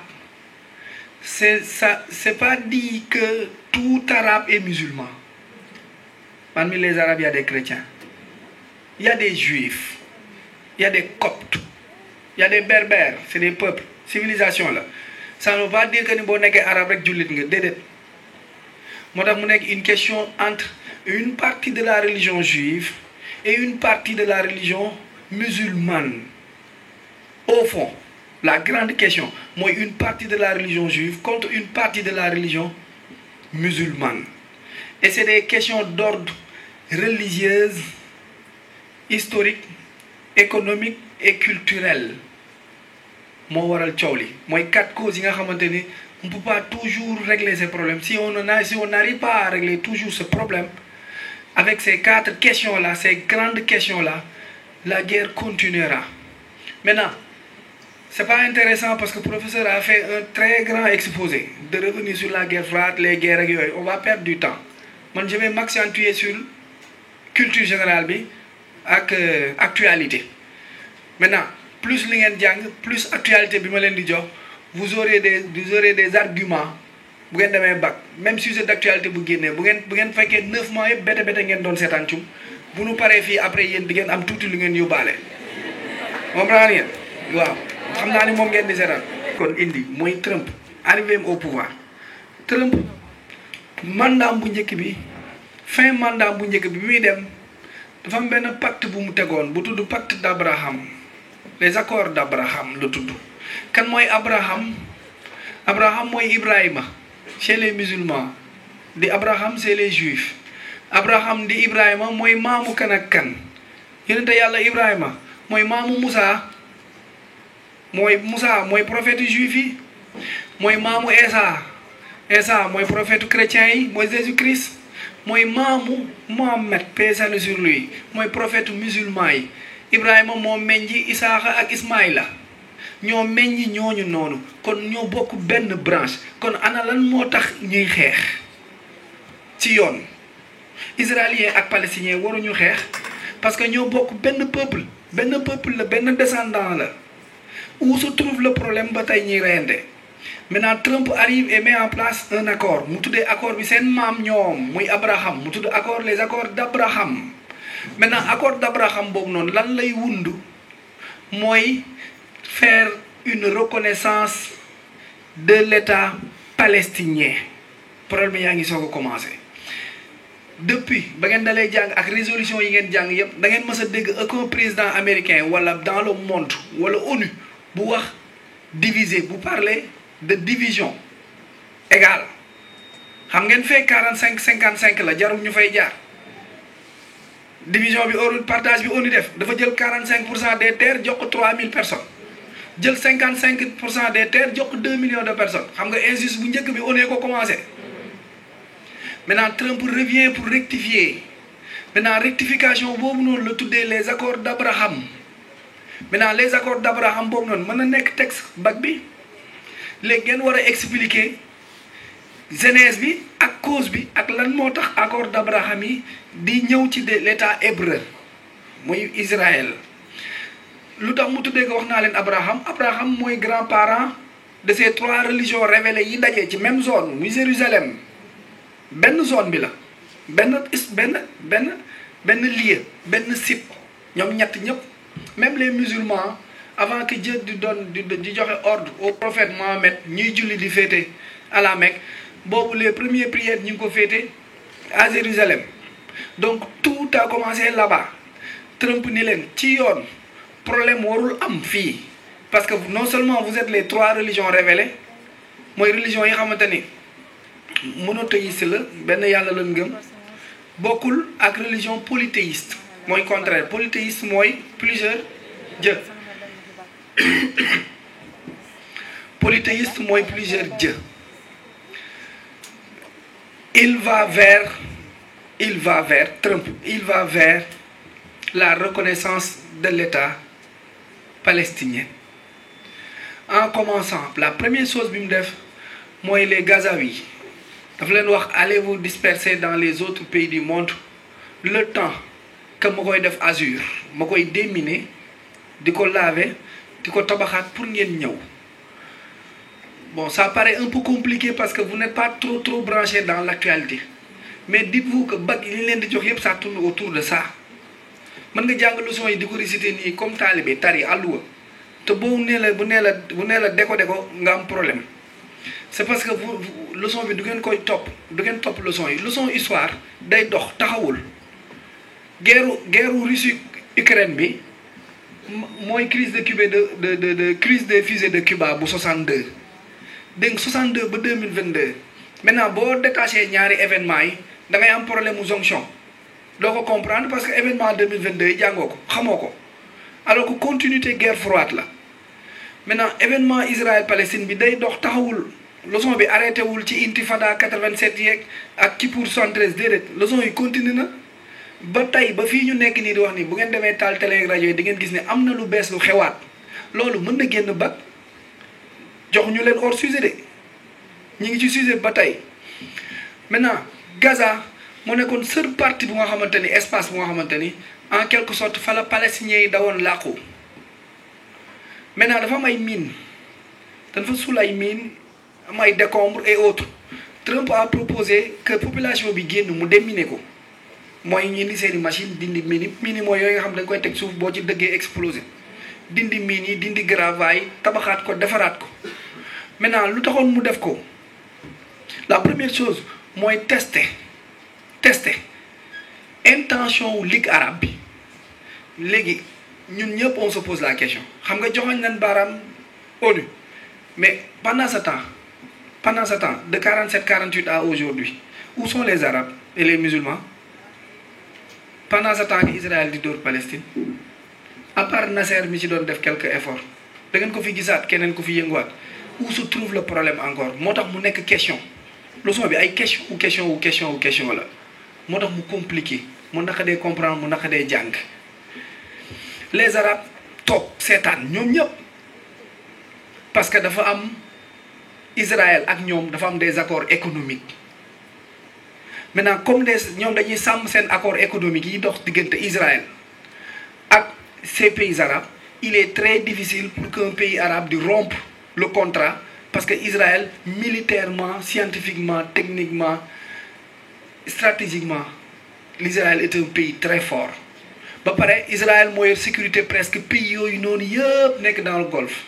C'est pas dit que tout arabe est musulman. Parmi les arabes, il y a des chrétiens. Il y a des juifs. Il y a des coptes. Il y a des berbères. C'est des peuples. Civilisation là. Ça ne veut pas dire que nous sommes arabes avec julit nga dédé. Motax mu nek une question entre une partie de la religion juive et une partie de la religion musulmane. Au fond, la grande question, moi une partie de la religion juive contre une partie de la religion musulmane. Et c'est des questions d'ordre religieuse, historique, économique et culturel. Moi waral ciowli moy quatre causes yi nga xamanteni on peut pas toujours régler ces problèmes si on n'arrive pas à régler toujours ce problème avec ces quatre questions là, ces grandes questions là, la guerre continuera. Maintenant, c'est pas intéressant parce que le professeur a fait un très grand exposé de revenir sur la guerre froide, les guerres, on va perdre du temps. Moi je vais m'accentuer sur culture générale bi ak actualité. Maintenant, plus li ngeen jang, plus actualité bi ma len di jox, vous aurez des arguments bu ngeen démé bac. Même sujet d'actualité bu génné, bu ngeen féké 9 mois yépp bété ngeen doon sétane cium. Bu nu paré fi après yeen di ngeen am touti lu ngeen yobalé. Comprendre ngeen? Waaw. Xamna ni mom ngeen di sétane. Kon indi moy Trump arrivé au pouvoir. Trump mandat bu ñëk bi, fin mandat bu ñëk bi muy dem dafa am benn pacte bu mu tegoon bu tudd pacte d'Abraham. Les accords d'Abraham le tudd. Kan mooy Abraham? Abraham mooy Ibrahima chez les musulmans. Di Abraham c'est les juifs. Abraham di Ibrahima mooy maamu kan ak kan. Yonente yàlla Ibrahima mooy maamu Moussa. Moussa mooy prophète juif yi. Mooy maamu Esa mooy prophète chrétien yi, mooy Jésus-Christ. Mooy maamu Mohammed, paix salut sur lui, mooy prophète musulman yi. Ibrahima moo meññi Isaaxa ak Ismaïla ñoo meññi ñooñu noonu kon ñoo bokk benn branche kon ana lan moo tax ñuy xeex ci yoon israélien ak palestinien waruñu xeex parce que ñoo bokk benn peuple la benn descendant la où se trouve le problème ba tey ñuy reyante. Maintenant Trump arrive et met en place un accord mu tuddee accord bi seen maam ñoom muy Abraham mu tudd accord les accords d'Abraham. Maintenant accord d'Abraham boobu noonu lan lay wundu mooy faire une reconnaissance de l'État palestinien. Problème yaa ngi soog a commencé depuis ba ngeen dalee jàng ak résolution yi ngeen jàng yëpp da ngeen mës a dégg aucun président américain wala dans le monde wala ONU bu wax diviser bu parler de division égale xam ngeen fee 45-55 la jarul ñu fay jaar. Division bi partage bi ONU def dafa jël 45% des terres jox ko 3000 personnes jël 55% des terres jox ko 2 millions de personnes xam nga injustice bu njëkk bi ONU ko commencé. Maintenant Trump revient pour rectifier. Maintenant rectification boobu noonu la tuddee les accords d'Abraham. Maintenant les accords d'Abraham boobu noonu mën na nekk texte bac bi léegi ngeen war a expliquer genèse bi ak cause bi ak lan moo tax accord d'Abraham yi di ñëw ci l'état hébreu muy Israël. Lu tax mu tuddee ko wax naa leen Abraham mooy grand-parent de ces trois religions révélées yi dajee ci même zone muy Jérusalem. benn zone bi la benn lieu benn site ñoom ñett ñëpp même les musulmans avant que Dieu di joxe ordre au prophète Mohammed ñuy julli di féete à la Mecque boobu les premières prières ñu ngi ko féete à Jérusalem. Donc tout a commencé là-bas. Trump ni leen ci yoon problème warul am fii parce que non seulement vous êtes les 3 religions révélées mooy religion yi xamante ni monothéiste la benn yàlla lañ gëm bokkul ak religion polythéiste mooy contraire polythéiste mooy plusieurs dieux polythéiste mooy plusieurs dieux. Il va vers Trump, il va vers la reconnaissance de l'État palestinien. En commençant, la première chose que je fais, moi les Gazaouis, allez vous disperser dans les autres pays du monde le temps que je vais faire azur, je vais déminer, je vais laver, je vais tabaxat pour ñëw. Bon, ça paraît un peu compliqué parce que vous n'êtes pas trop branché dans l'actualité. Mais dites-vous que ça tourne autour de ça. Je vais vous leçon yi diko réciter ni comme talibé tari alwa. Te bo né la déco nga am problème. C'est parce que vous leçon bi du ngeen koy top leçon yi. Leçon histoire day dox taxawul. Guerre Russie Ukraine bi moy crise de crise des fusées de Cuba bu 62. Donc 62 ba 2022 maintenant boo détaché ñaari événement yi da ngay am problème mu jonction doo ko comprendre parce que événement 2022 yi jàngoo ko xamoo ko alors que continuité guerre froide la maintenant événement Israël Palestine bi day dox taxawul leçon bi arrêté wul ci intifada 87 yeeg ak Kippour 73 déedéet leçon yi continue na ba tey ba fii ñu nekk nii di wax ni bu ngeen demee taal télé rajo yi di ngeen gis ne am na lu bees lu xewaat loolu mën na génn bac jox ñu leen hors sujet de ñi ngi ci sujet ba tey maintenant Gaza moo nekkoon seul partie bu nga xamante ni espace bu nga xamante ni en quelque sorte fa la palestiniens yi dawoon làqu maintenant dafa am ay mine dañ fa suul ay mine am ay décombres et autres Trump a proposé que population bi génn mu déminer ko mooy ñu indi seeni machine dindi mini mooy yooyu nga xam dañ koy teg suuf boo ci dëggee explosé dindi mine yi dindi gravaay yi tabaxaat ko defaraat ko maintenant lu taxoon mu def ko la première chose mooy tester intention wu Ligue arabe bi léegi ñun ñëpp on se pose la question xam nga joxoñ nañ baaraam ONU mais pendant ce temps de 47-48 à aujourd'hui où sont les Arabes et les musulmans pendant ce temps que Israël di dóor Palestine à part Nasser mi ci doon def quelques efforts da ngeen ko fi gisaat keneen ko fi yënguwaat où se trouve le problème encore moo tax mu nekk question leçon bi ay question la moo tax mu compliqué mu naqadee comprendre mu naqadee jàng les Arabes toog seetaan ñoom ñëpp parce que dafa am Israël ak ñoom dafa am des accords économiques maintenant comme ñoom dañuy sàmm seen accords économiques yi dox diggante Israël ak ces pays arabes il est très difficile pour qu'un pays arabe di rompre le contrat parce que Israël militairement scientifiquement techniquement stratégiquement l'Israël est un pays très fort ba pare Israël moo yor sécurité presque pays yooyu noonu yëpp nekk dans le Golfe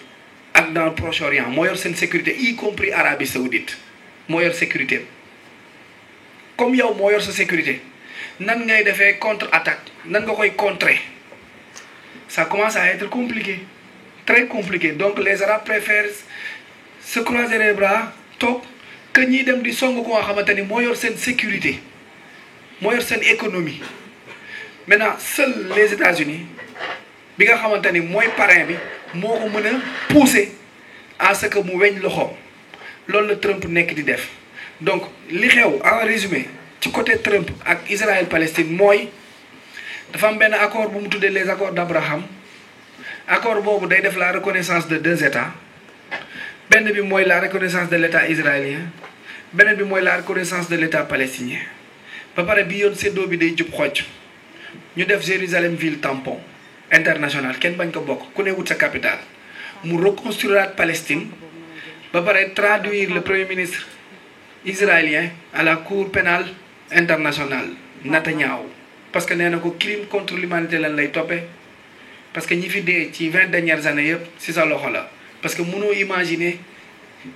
ak dans le Proche-Orient moo yor seen sécurité y compris Arabie Saoudite moo yor sécurité comme yow moo yor sa sécurité nan ngay defee contre-attaque nan nga koy contrer ça commence à être compliqué très compliqué donc les Arabes préfèrent se croiser les bras toog que ñiy dem di song ko nga xamante ni moo yor seen sécurité moo yor seen économie maintenant seuls les États-Unis bi nga xamante ni mooy parrain bi moo ko mën a pousser à ce que mu weñ loxoom loolu la Trump nekk di def donc li xew en résumé ci côté Trump ak Israël Palestine mooy dafa am benn accord bu mu tuddee les accords d'Abraham accord boobu day def la reconnaissance de 2 États benn bi mooy la reconnaissance de l'État israélien beneen bi mooy la reconnaissance de l'État palestinien ba pare bi yoon séddoo bi day jub xocc ñu def Jérusalem ville tampon international kenn bañ ko bokk ku ne wut sa capitale mu reconstruire Palestine ba pare traduire le premier ministre israélien à la cour pénale internationale Netanyahou parce que nee na ko crime contre l'humanité lan lay toppee parce que ñi fi dee ci 20 dernières années yëpp si sa loxo la parce que mënoo imaginer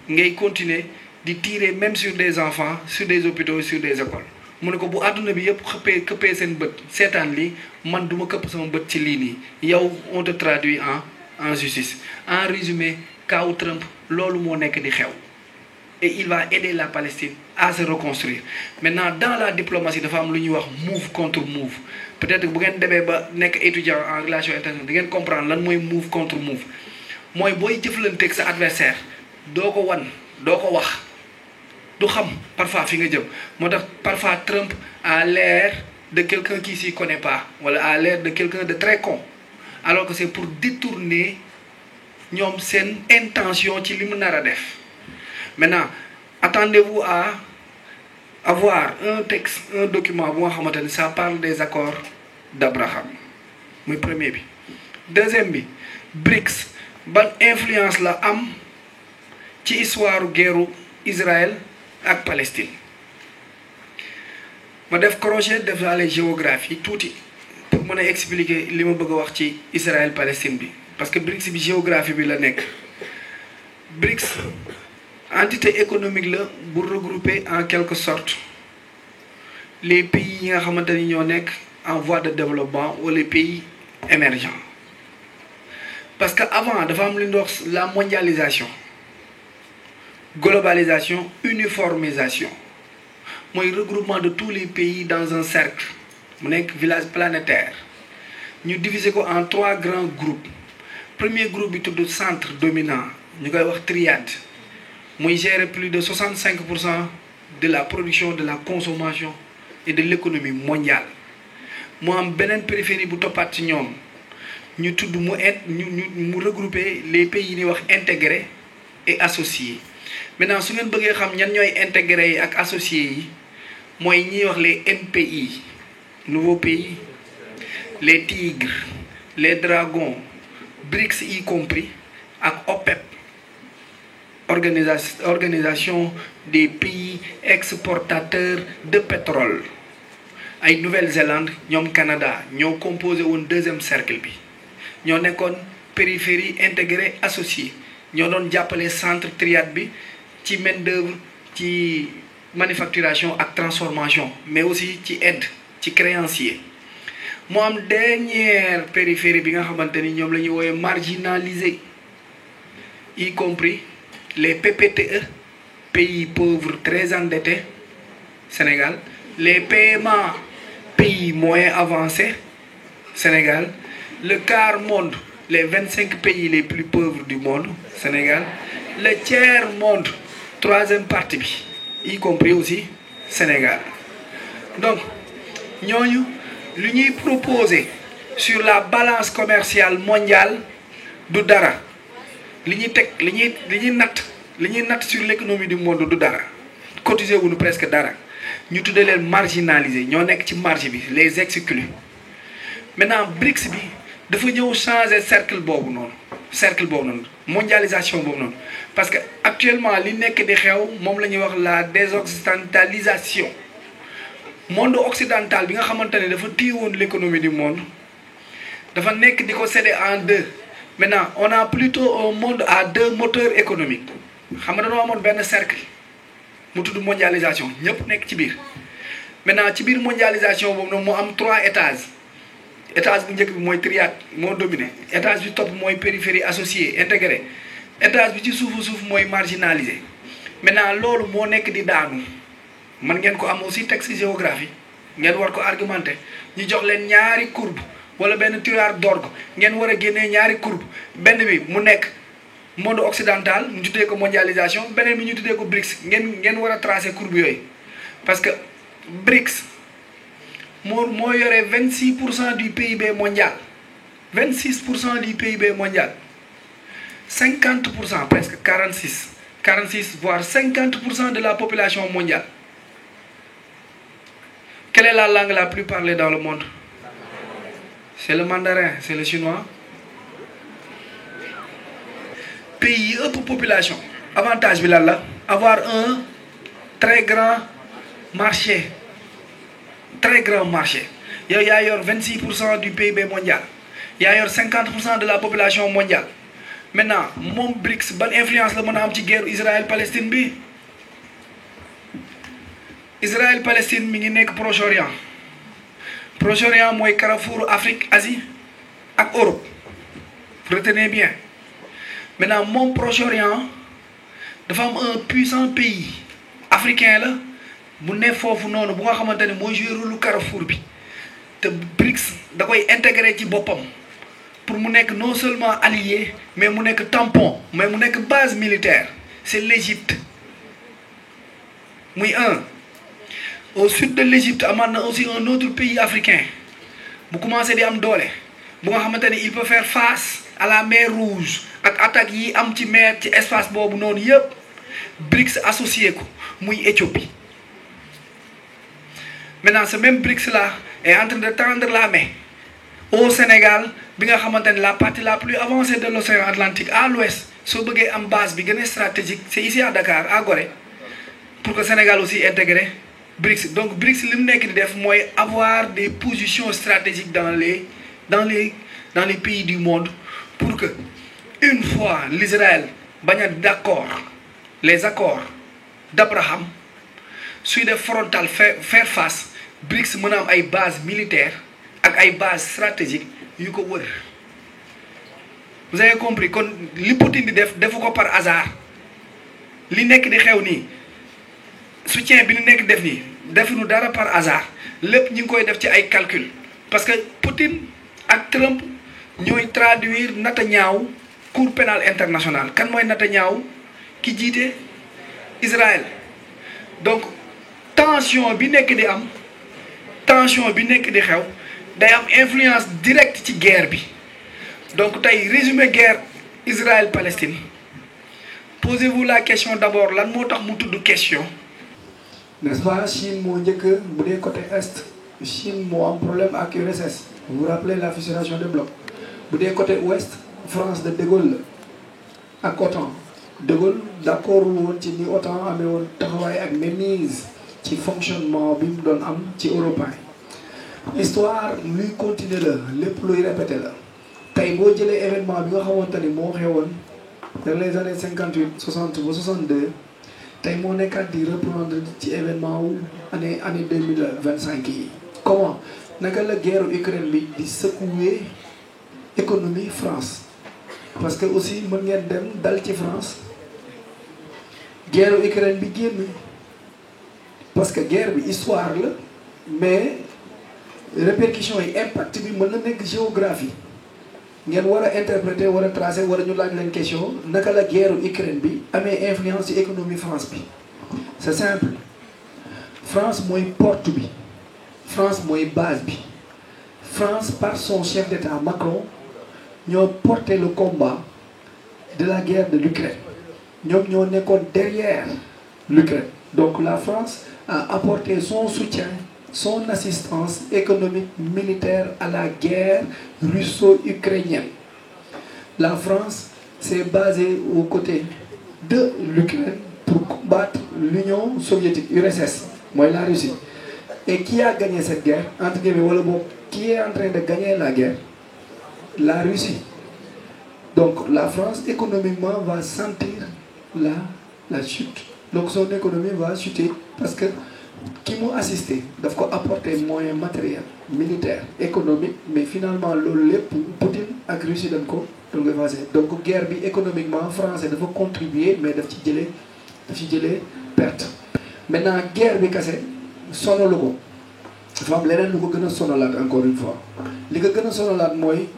ngay continuer di tirer même sur des enfants sur des hôpitaux sur des écoles mu ne ko bu àdduna bi yëpp këppee seen bët seetaan lii man duma këpp sama bët ci lii nii yow on te traduit en justice en résumé kaw Trump loolu moo nekk di xew et il va aider la Palestine à se reconstruire maintenant dans la diplomatie dafa am lu ñuy wax move contre move peut-être bu ngeen demee ba nekk étudiant en relation internationale di ngeen comprendre lan mooy move contre move mooy booy jëflanteeg sa adversaire doo ko wan doo ko wax du xam parfois fi nga jëm moo tax parfois Trump a l'air de quelqu'un qui s'y connaît pas wala a l'air de quelqu'un de très con alors que c'est pour détourner ñoom seen intention ci li mu nar a def maintenant attendez-vous à avoir un texte un document bu nga xamante ni ça parle des accords d'Abraham muy premier bi deuxième bi BRICS ban influence la am ci histoire guerru Israël ak Palestine ma def crochet def la géographie tuuti pour mën a expliquer li ma bëgg a wax ci Israël Palestine bi parce que BRICS bi géographie bi la nekk BRICS entité économique la bu regrouper en quelque sorte les pays yi nga xamante ni ñoo nekk en voie de développement ou les pays émergents parce que avant dafa am li ñuy wax la mondialisation globalisation uniformisation mooy regroupement de tous les pays dans un cercle mu nekk village planétaire ñu diviser ko en 3 grands groupes premier groupe bi tudd centre dominant ñu koy wax triade muy gérer plus de 65% de la production de la consommation et de l'économie mondiale mu am beneen périphérie bu toppaat ci ñoom ñu tudd mu regrouper les pays yi ñuy wax intégrés et associés maintenant su ngeen bëggee xam ñan ñooy intégrés yi ak associés yi mooy ñiy wax les NPI nouveaux pays les tigres les dragons BRICS y compris ak OPEP organisation des pays exportateurs de pétrole ay Nouvelle-Zélande ñoom Canada ñoo composé woon deuxième cercle bi ñoo nekkoon périphérie intégrée associée ñoo doon jàppale centre triade bi ci main d'œuvre ci manufacturation ak transformation mais aussi ci aide ci créancier moo am dernière périphérie bi nga xamante ni ñoom la ñuy woowe marginalisé y compris les PPTE pays pauvres très endettés Sénégal les PMA pays moyens avancés Sénégal le quart monde les 25 pays les plus pauvres du monde Sénégal le tiers monde troisième partie bi y compris aussi Sénégal donc ñooñu lu ñuy proposer sur la balance commerciale mondiale du dara li ñuy teg li ñuy natt sur l'économie du monde du dara cotiser wuñu presque dara ñu tuddee leen marginalisés ñoo nekk ci marge bi les exclus maintenant BRICS bi dafa ñëw changer cercle boobu noonu mondialisation boobu noonu parce que actuellement li nekk di xew moom la ñuy wax la désoccidentalisation monde occidental bi nga xamante ne dafa téyewoon l'économie du monde dafa nekk di ko céder en deux maintenant on a plutôt un monde à 2 moteurs économiques xam nga dañoo amoon benn cercle mu tudd mondialisation ñëpp nekk ci biir maintenant ci biir mondialisation boobu nag moo am 3 étages étage bu njëkk bi mooy triade moo dominé étage bi topp mooy périphérie associée intégrée étage bi ci suuf mooy marginalisé maintenant loolu moo nekk di daanu man ngeen ko am aussi texte géographie ngeen war ko argumenter ñu jox leen ñaari courbe wala benn tirage d'orgue ngeen war a génnee ñaari courbe benn bi mu nekk monde occidental ñu tuddee ko mondialisation beneen bi ñu tuddee ko BRICS ngeen war a tracer courbe yooyu parce que BRICS moo yore 26% du PIB mondial 26% du PIB mondial 50% presque 46 voire 50% de la population mondiale. Quelle est la langue la plus parlée dans le monde? C'est le mandarin, c'est le chinois. Pays ëpp population avantage bi lan la avoir un très grand marché yow yaa yor 26% du PIB mondial yaa yor 50% de la population mondiale maintenant moom BRICS ban influence la mën a am ci guerre Israël Palestine bi Israël Palestine mi ngi nekk Proche-Orient Proche-Orient mooy carrefour Afrique Asie ak Europe retenez bien maintenant moom Proche-Orient dafa am un puissant pays africain la bu ne foofu noonu bu nga xamante ne mooy jouer rôle carrefour bi te BRICS da koy intégrer ci boppam pour mu nekk non seulement allié mais mu nekk tampon mais mu nekk base militaire c'est l'Égypte muy un au sud de l'Égypte amaat na aussi un autre pays africain bu commencé di am doole bu nga xamante ne il peut faire face à la mer Rouge ak attaques yi am ci mer ci espace boobu noonu yëpp BRICS associé ko muy Éthiopie maintenant ce même BRICS là est en train de tendre la main au Sénégal bi nga xamante ne la partie la plus avancée de l'océan Atlantique à l'ouest soo bëggee am base bi gën a stratégique c'est ici à Dakar à Gorée pour que Sénégal aussi intégré BRICS donc BRICS li mu nekk di def mooy avoir des positions stratégiques dans les pays du monde pour que une fois l'Israël bañ a d'accord les accords d'Abraham suy def frontal faire face BRICS mën a am ay bases militaires ak ay bases stratégiques yu ko wër vous avez compris kon li Poutine di defu ko par hasard li nekk di xew nii soutien bi li nekk def nii defuñu dara par hasard lépp ñu ngi koy def ci ay calcul parce que Poutine ak Trump ñooy traduire Netanyahou cour pénale internationale kan mooy Netanyahou ki jiite Israël donc tension bi nekk di am tension bi nekk di xew day am influence directe ci guerre bi donc tey résumé guerre Israël-Palestine posez-vous la question d'abord lan moo tax mu tudd question n'est-ce pas Chine moo njëkk bu dee côté est Chine moo am problème ak URSS vous vous rappelez la fissuration des blocs bu dee côté ouest France de Gaulle la ak OTAN de Gaulle d'accord woon ci ni OTAN amee woon taxawaay ak mainmise ci fonctionnement bi mu doon am ci européen histoire luy continuer la lépp luy répété la tey boo jëlee événement bi nga xamante ni moo xewoon dans les années 58 60 ba 62 tey moo nekkaat di reprendre ci événement wu année 2025 yi comment naka la guerre Ukraine bi di secouer économie France parce que aussi mën ngeen dem dal ci France guerre Ukraine bi génn parce que guerre bi histoire la mais répercussions yi impact bi mën na nekk géographie ngeen war a interpréter war a tracer war a ñu laaj leen question naka la guerre Ukraine bi amee influence ci économie France bi c'est simple France mooy porte bi France mooy base bi France par son chef d'État Macron ñoo porté le combat de la guerre de l'Ukraine ñoom ñoo nekkoon derrière l'Ukraine donc la France a apporté son soutien son assistance économique militaire à la guerre russo-ukrainienne. La France s'est basée aux côtés de l'Ukraine pour combattre l'Union soviétique, URSS, moi la Russie. Et qui a gagné cette guerre? Entre guillemets, qui est en train de gagner la guerre? La Russie. Donc la France économiquement va sentir la chute. Donc son économie va chuter parce que qui m'a assisté daf ko apporter moyens matériels militaires économiques mais finalement loolu lépp Poutine ak Russie dañ ko effacé donc guerre bi économiquement français dafa contribuer mais daf ci jëlee perte. Maintenant guerre bi kese sonalu ko dafa am leneen lu ko gën a sonalaat encore une fois li ko gën a sonalaat mooy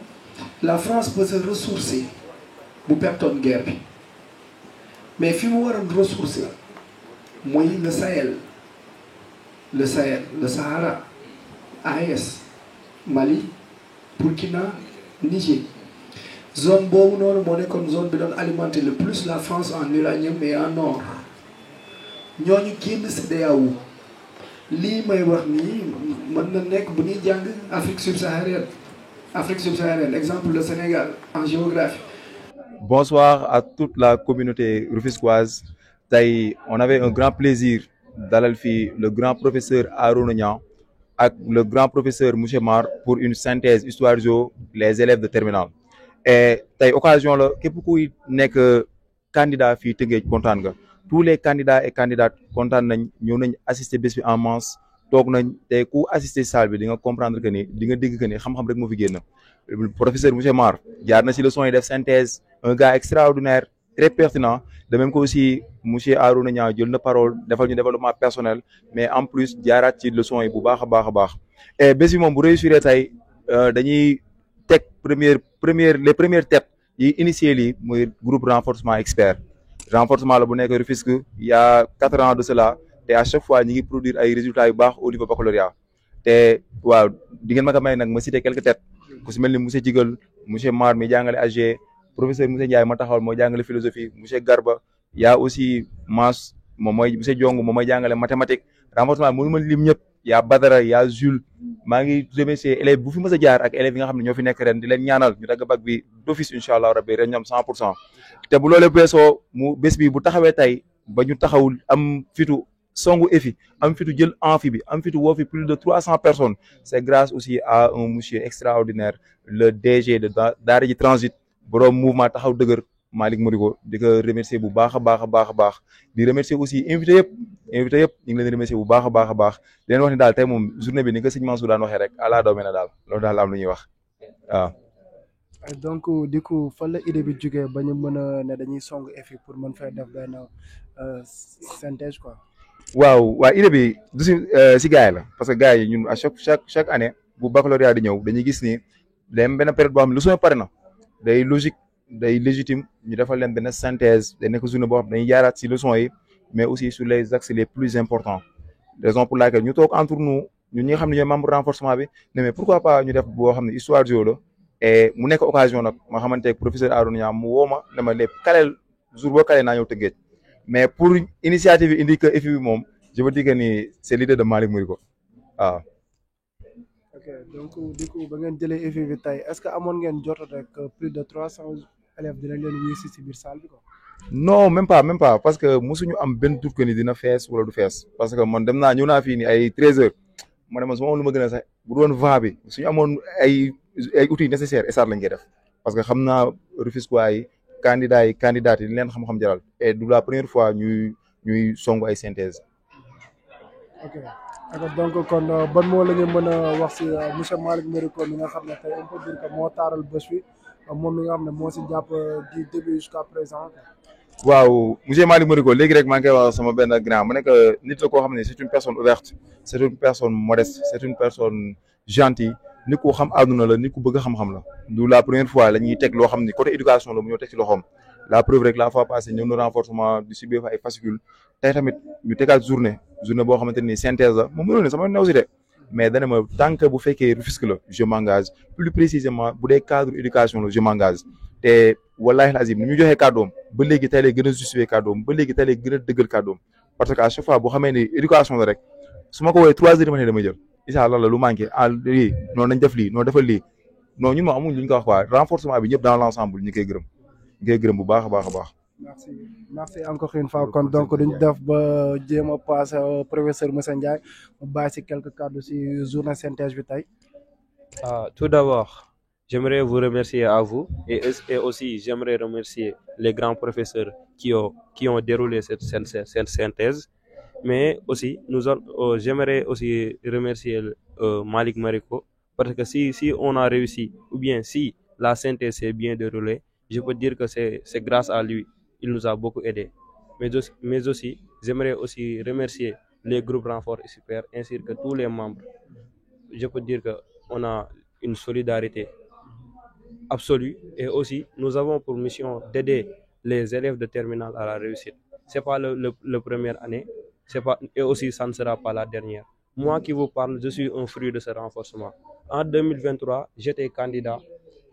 la France peut se ressourcer bu pertoon guerre bi mais fi mu waroon ressourcer mooy le Sahel. Le Sahara, AES, Mali, Burkina, Niger. Zone boobu noonu moo nekkoon zone bi doon alimenter le plus la France en uranium et en or. ñooñu génn CEDEAO lii may wax nii mën na nekk bu ñuy jàng Afrique subsaharienne exemple le Sénégal en géographie. Bonsoir à toute la communauté rufisquoise. Tey on avait un grand plaisir dalal fi le grand professeur Arouna Niang avec le grand professeur Mouché Mar pour une synthèse histoire géo les élèves de terminale et tey occasion la képp kuy nekk candidat fii Tëngéej kontaan nga tous les candidats et candidates kontaan nañ ñëw nañ assister bés bi en masse toog nañ te ku assister salle bi di nga comprendre que ni di nga dégg que ni xam-xam rek moo fi génn professeur Mouché Mar jaar na si leçon yi def synthèse un gars extraordinaire très pertinent de même que aussi monsieur Arouna Niang jël na parole defal ñu développement personnel mais en plus jaaraat ci leçon yi bu baax a baax a baax et bés bi moom bu réussir tey dañuy teg les premières têtes yi initié lii muy groupe renforcement expert renforcement la bu nekk Rufisque il y a 4 ans de cela te à chaque fois ñi ngi produire ay résultats yu baax au niveau baccalauréat te waaw di ngeen ma ko may nag ma citer quelques têtes ku si mel ni monsieur Jigal monsieur Mar mi jàngale AG professeur monsieur Ndiaye ma taxawal moo jàngale philosophie monsieur Garba y a aussi Mass moom mooy monsieur Diong moom mooy jàngale mathématique renforcement mënu ma lim ñëpp y a Badara y a Jules maa ngi remercier élèves bu fi mës a jaar ak élèves yi nga xam ne ñoo fi nekk ren di leen ñaanal ñu dagg bac bi d'office incha allah rabbi ren ñoom 100% te bu loolee beesoo mu bés bi bu taxawee tey ba ñu taxawul am fitu songu EFI am fitu jël amphi bi am fitu woo fi plus de 300 personnes c'est grâce aussi à un monsieur extraordinaire le DG de Daara J Transit borom mouvement taxaw dëgër Malick Morigo di ko remercier bu baax a baax a baax a baax di remercier aussi invité yëpp ñu ngi leen remercier bu baax a baax a baax di leen wax ni daal tey moom journée bi ni ko sëñ Mansour daan waxee rek àla doome na daal loolu daal am lu ñuy wax waaw. donc du coup fan la idée bi jógee ba ñu mën a ne dañuy song EFI pour mën fay def benn synthèse quoi. waaw idée bi du si gars yi la parce que gars yi ñun à chaque année bu baccalauréat di ñëw dañuy gis ni day am benn période boo xam ne leçon pare na day logique day légitime ñu defal leen benn synthèse day nekk journée boo xam ne dañuy jaaraat si leçons yi mais aussi sur les axes les plus importants raison pour laquelle ñu toog entre nous ñun ñi nga xam ne ñooy membre renforcement bi ne mais pourquoi pas ñu def boo xam ne histoire géo la et mu nekk occasion nag ma xamante ne professeur Arouna Niang mu woo ma ne ma lépp kaleel jour boo kalee naa ñëw Tëngéej mais pour initiative yi indi que EFI bi moom je veux dire que ni c'est l'idée de Malick Morigo waaw. ok donc du coup ba ngeen jëlee EFI bi tey est-ce que amoon ngeen jot rek plus de 300 élèves dinañ leen wuyu si biir salle bi quoi. non même pas parce que mosuñu am benn doute que ni dina fees wala du fees parce que man ñëw naa fii ni ay 13h ma ne man su ma amoon lu ma gën a sax bu doon vent bi suñu amoon ay outils nécessaires esar lañ koy def parce que xam naa Rufisquois yi candidats yi leen xam-xam jaral et du la première fois ñuy songu ay synthèse. ok donc kon ban moo la ñu mën a wax si monsieur Malick Morigo mi nga xam ne tey on peut dire que moo taaral bés bi moom mi nga xam ne moo si jàpp du début jusqu'à présent. waaw monsieur Malick Morigo léegi rek maa ngi koy wax sama benn grand mu nekk nit la koo xam ne c'est une personne ouverte c'est une personne modeste c'est une personne gentille nit ku xam àdduna la nit ku bëgg xam-xam la du la première fois la ñuy teg loo xam ni côté éducation la mu ñëw teg ci loxoom la preuve rek la fois passée ñëw na renforcement du subir fa ay fascicule tey tamit ñu tegaat journée boo xamante ni synthèse la moom mënul ne sama new si de mais dana ma tant que bu fekkee Rufisque la je m'engage plus précisément bu dee cadre éducation la je m'engage te wallahi azim ni ñu joxee kàddoom ba léegi tey lay gën a justifier kàddoom ba léegi tey lay gën a dëggal kàddoom parce que à chaque fois boo xamee ni éducation la rek su ma ko woowee 3 heures du matin damay jël incha allah lu manqué lii noonu nañ def lii noonu defal lii non ñun moo amuñ lu ñu ko wax quoi renforcement bi ñëpp dans l'ensemble ñu koy gërëm bu baax a baax a baax. merci encore une fois kon donc duñ def ba jéem a passé professeur Moussa Ndiaye mu bàyyi si quelques cadres si journée synthèse bi tey. Tout d'abord j'aimerais vous remercier à vous et aussi j'aimerais remercier les grands professeurs qui ont déroulé cette synthèse mais aussi j'aimerais aussi remercier Malick Morigo parce que si on a réussi ou bien si la synthèse s'est bien déroulée je peux dire que c'est grâce à lui. Il nous a beaucoup aidé. Mais aussi, j'aimerais aussi remercier les groupes renforts et super ainsi que tous les membres. Je peux dire qu'on a une solidarité absolue et aussi nous avons pour mission d'aider les élèves de terminale à la réussite. C'est pas le première année, et aussi ça ne sera pas la dernière. Moi qui vous parle, je suis un fruit de ce renforcement. En 2023, j'étais candidat,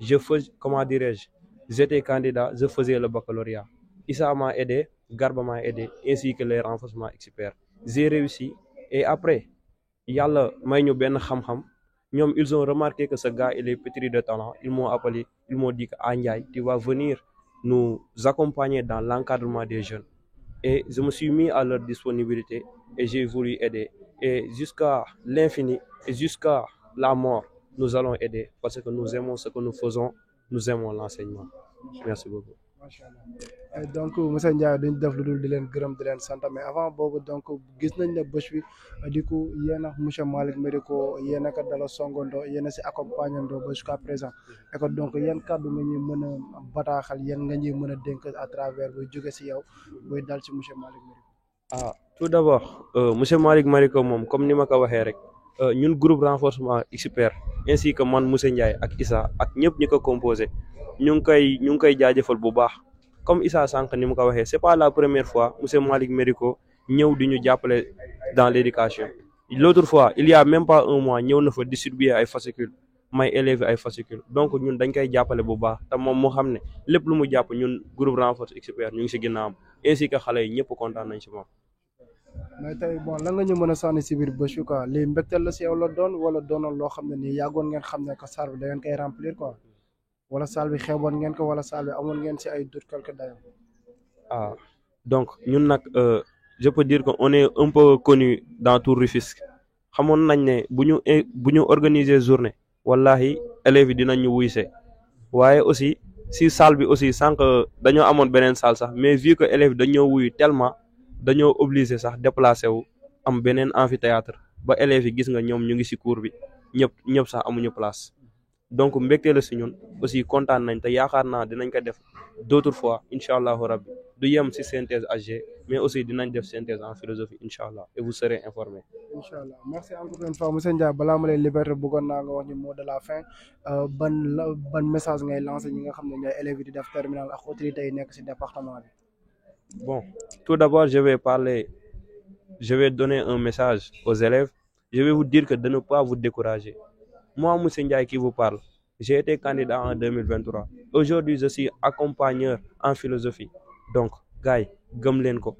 j'étais candidat, je faisais le baccalauréat. Issa m'a aidé, Garba m'a aidé, ainsi que les renforcements experts. J'ai réussi et après, yàlla may ñu benn xam-xam ñoom ils ont remarqué que ce gars il est pétri de talent. Ils m'ont appelé, ils m'ont dit que Ndiaye, tu vas venir nous accompagner dans l'encadrement des jeunes. Et je me suis mis à leur disponibilité et j'ai voulu aider. Et jusqu'à l'infini, et jusqu'à la mort, nous allons aider parce que nous aimons ce que nous faisons, nous aimons l'enseignement. Merci beaucoup. Machallah. Donc monsieur Ndiaye dañ def lu dul di leen gërëm di leen sant mais avant boobu donc gis nañ ne bés bi di ko yéen ak monsieur Malick Médico yéen a ko dala songandoo yéen a si accompagnandoo ba jusqu'à présent et que donc yéen kàddu nga ñuy mën a bataaxal yéen nga ñuy mën a dénk à travers buy jóge si yow buy dal ci monsieur Malick Médico. Tout d'abord monsieur Malick Médico moom comme ni ma ko waxee rek ñun groupe renforcement expert ainsi que man monsieur Ndiaye ak Issa ak ñëpp ñi ko composé ñu ngi koy jaajëfal bu baax comme Issa sànq ni mu ko waxee c'est pas la première fois monsieur Malick Médico ñëw di ñu jàppale dans l'éducation. L'autre fois il y a même pas un mois ñëw na fa distribuer ay fascicules may élèves ay fascicules donc ñun dañ koy jàppale bu baax te moom moo xam ne lépp lu mu jàpp ñun groupe renforce expert ñu ngi si ginnaawam ainsi que xale yi ñëpp kontaan nañ si moom. mais tey bon lan nga ñu mën a sànni si biir bés bi quoi lii mbégteel la si yow la doon wala doonoon loo xam ne nii yàggoon ngeen xam ne que salle bi da ngeen koy remplir quoi wala salle bi xeeboon ngeen ko wala salle bi amoon ngeen si ay doute quelque dayo. Donc ñun nag je peux dire que on est un peu connu dans tout Rufisque xamoon nañ ne bu ñu organiser journée wallahi élèves yi dinañ ñu wuyse waaye aussi si salle bi aussi sànq dañoo amoon beneen salle sax mais vu que élèves dañoo wuyu tellement dañoo obligé sax déplacé wu am beneen amphithéâtre ba élèves yi gis nga ñoom ñu ngi si cours bi ñëpp sax amuñu place donc mbégte la si ñun aussi kontaan nañ te yaakaar naa dinañ ko def d'autres fois incha allahu rabbi du yem si synthèse HG mais aussi dinañ def synthèse en philosophie incha allah et vous serez informés. incha allah merci encore une fois monsieur Ndiaye balaa ma lay liberté bëggoon naa nga wax ñu mot de la fin ban message ngay lancé ñi nga xam ne ñooy élèves yi di def terminal ak autorités yi nekk si département bi. Bon, tout d'abord je vais donner un message aux élèves. Je vais vous dire que de ne pas vous décourager. Moi, monsieur Ndiaye qui vous parle, j'ai été candidat en 2023. Aujourd'hui, je suis accompagneur en philosophie. Donc, gars yi gëm leen ko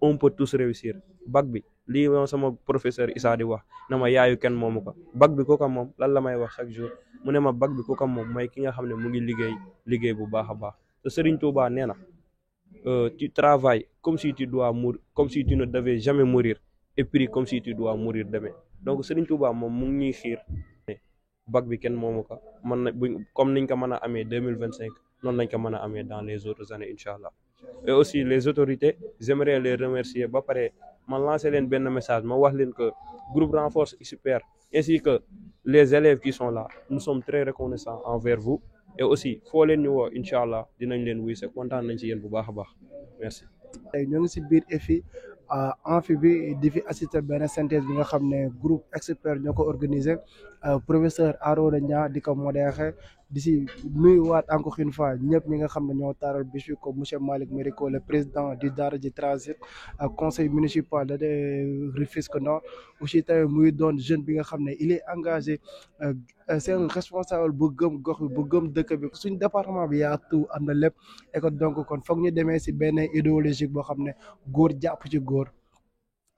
on peut tous réussir. Bac bi lii moom sama professeur Issa di wax na ma yaayu kenn moomu ko bac bi ko moom lan la may wax chaque jour mu ne ma bac bi ko moom mooy ki nga xam ne mu ngi liggéey bu baax a baax te Serigne Touba nee na tu travailles comme si tu dois mourir, comme si tu ne devais jamais mourir et puis comme si tu dois mourir demain. Donc Serigne Touba moom mu ngi ñuy xiir bac bi kenn moomu ko man na comme niñ ko mën a amee 2025 noonu lañ ko mën a amee dans les autres années incha allah. Et aussi les autorités j'aimerais les remercier ba pare man lancer leen benn message ma wax leen que groupe renforce super ainsi que les élèves qui sont là nous sommes très reconnaissants envers vous. Et aussi foo leen ñu woo incha allah dinañ leen wuy se kontaan nañ ci yéen bu baax a baax merci. tey ñoo ngi si biir EFI amphi bi di fi assister benn synthèse bi nga xam ne groupe expert ñoo ko organisé professeur Arona Niang di ko modéré di si nuyuwaat encore une fois ñëpp ñi nga xam ne ñoo taaral bis bi comme monsieur Malick Médico le président du Daara J Transit conseil municipal de Rufisque Nord aussi tamit muy doon jeune bi nga xam ne il est engagé c'est un responsable bu gëm gox bi bu gëm dëkk bi suñ département bi yaa tout am na lépp et que donc kon foog ñu demee si benn idéologique boo xam ne góor jàpp ci góor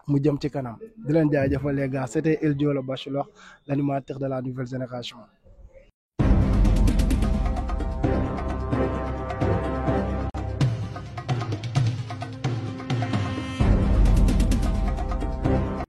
mu jëm ci kanam di leen jaajëfal les gars c'était El Diolo Bachelor l'animateur de la nouvelle génération.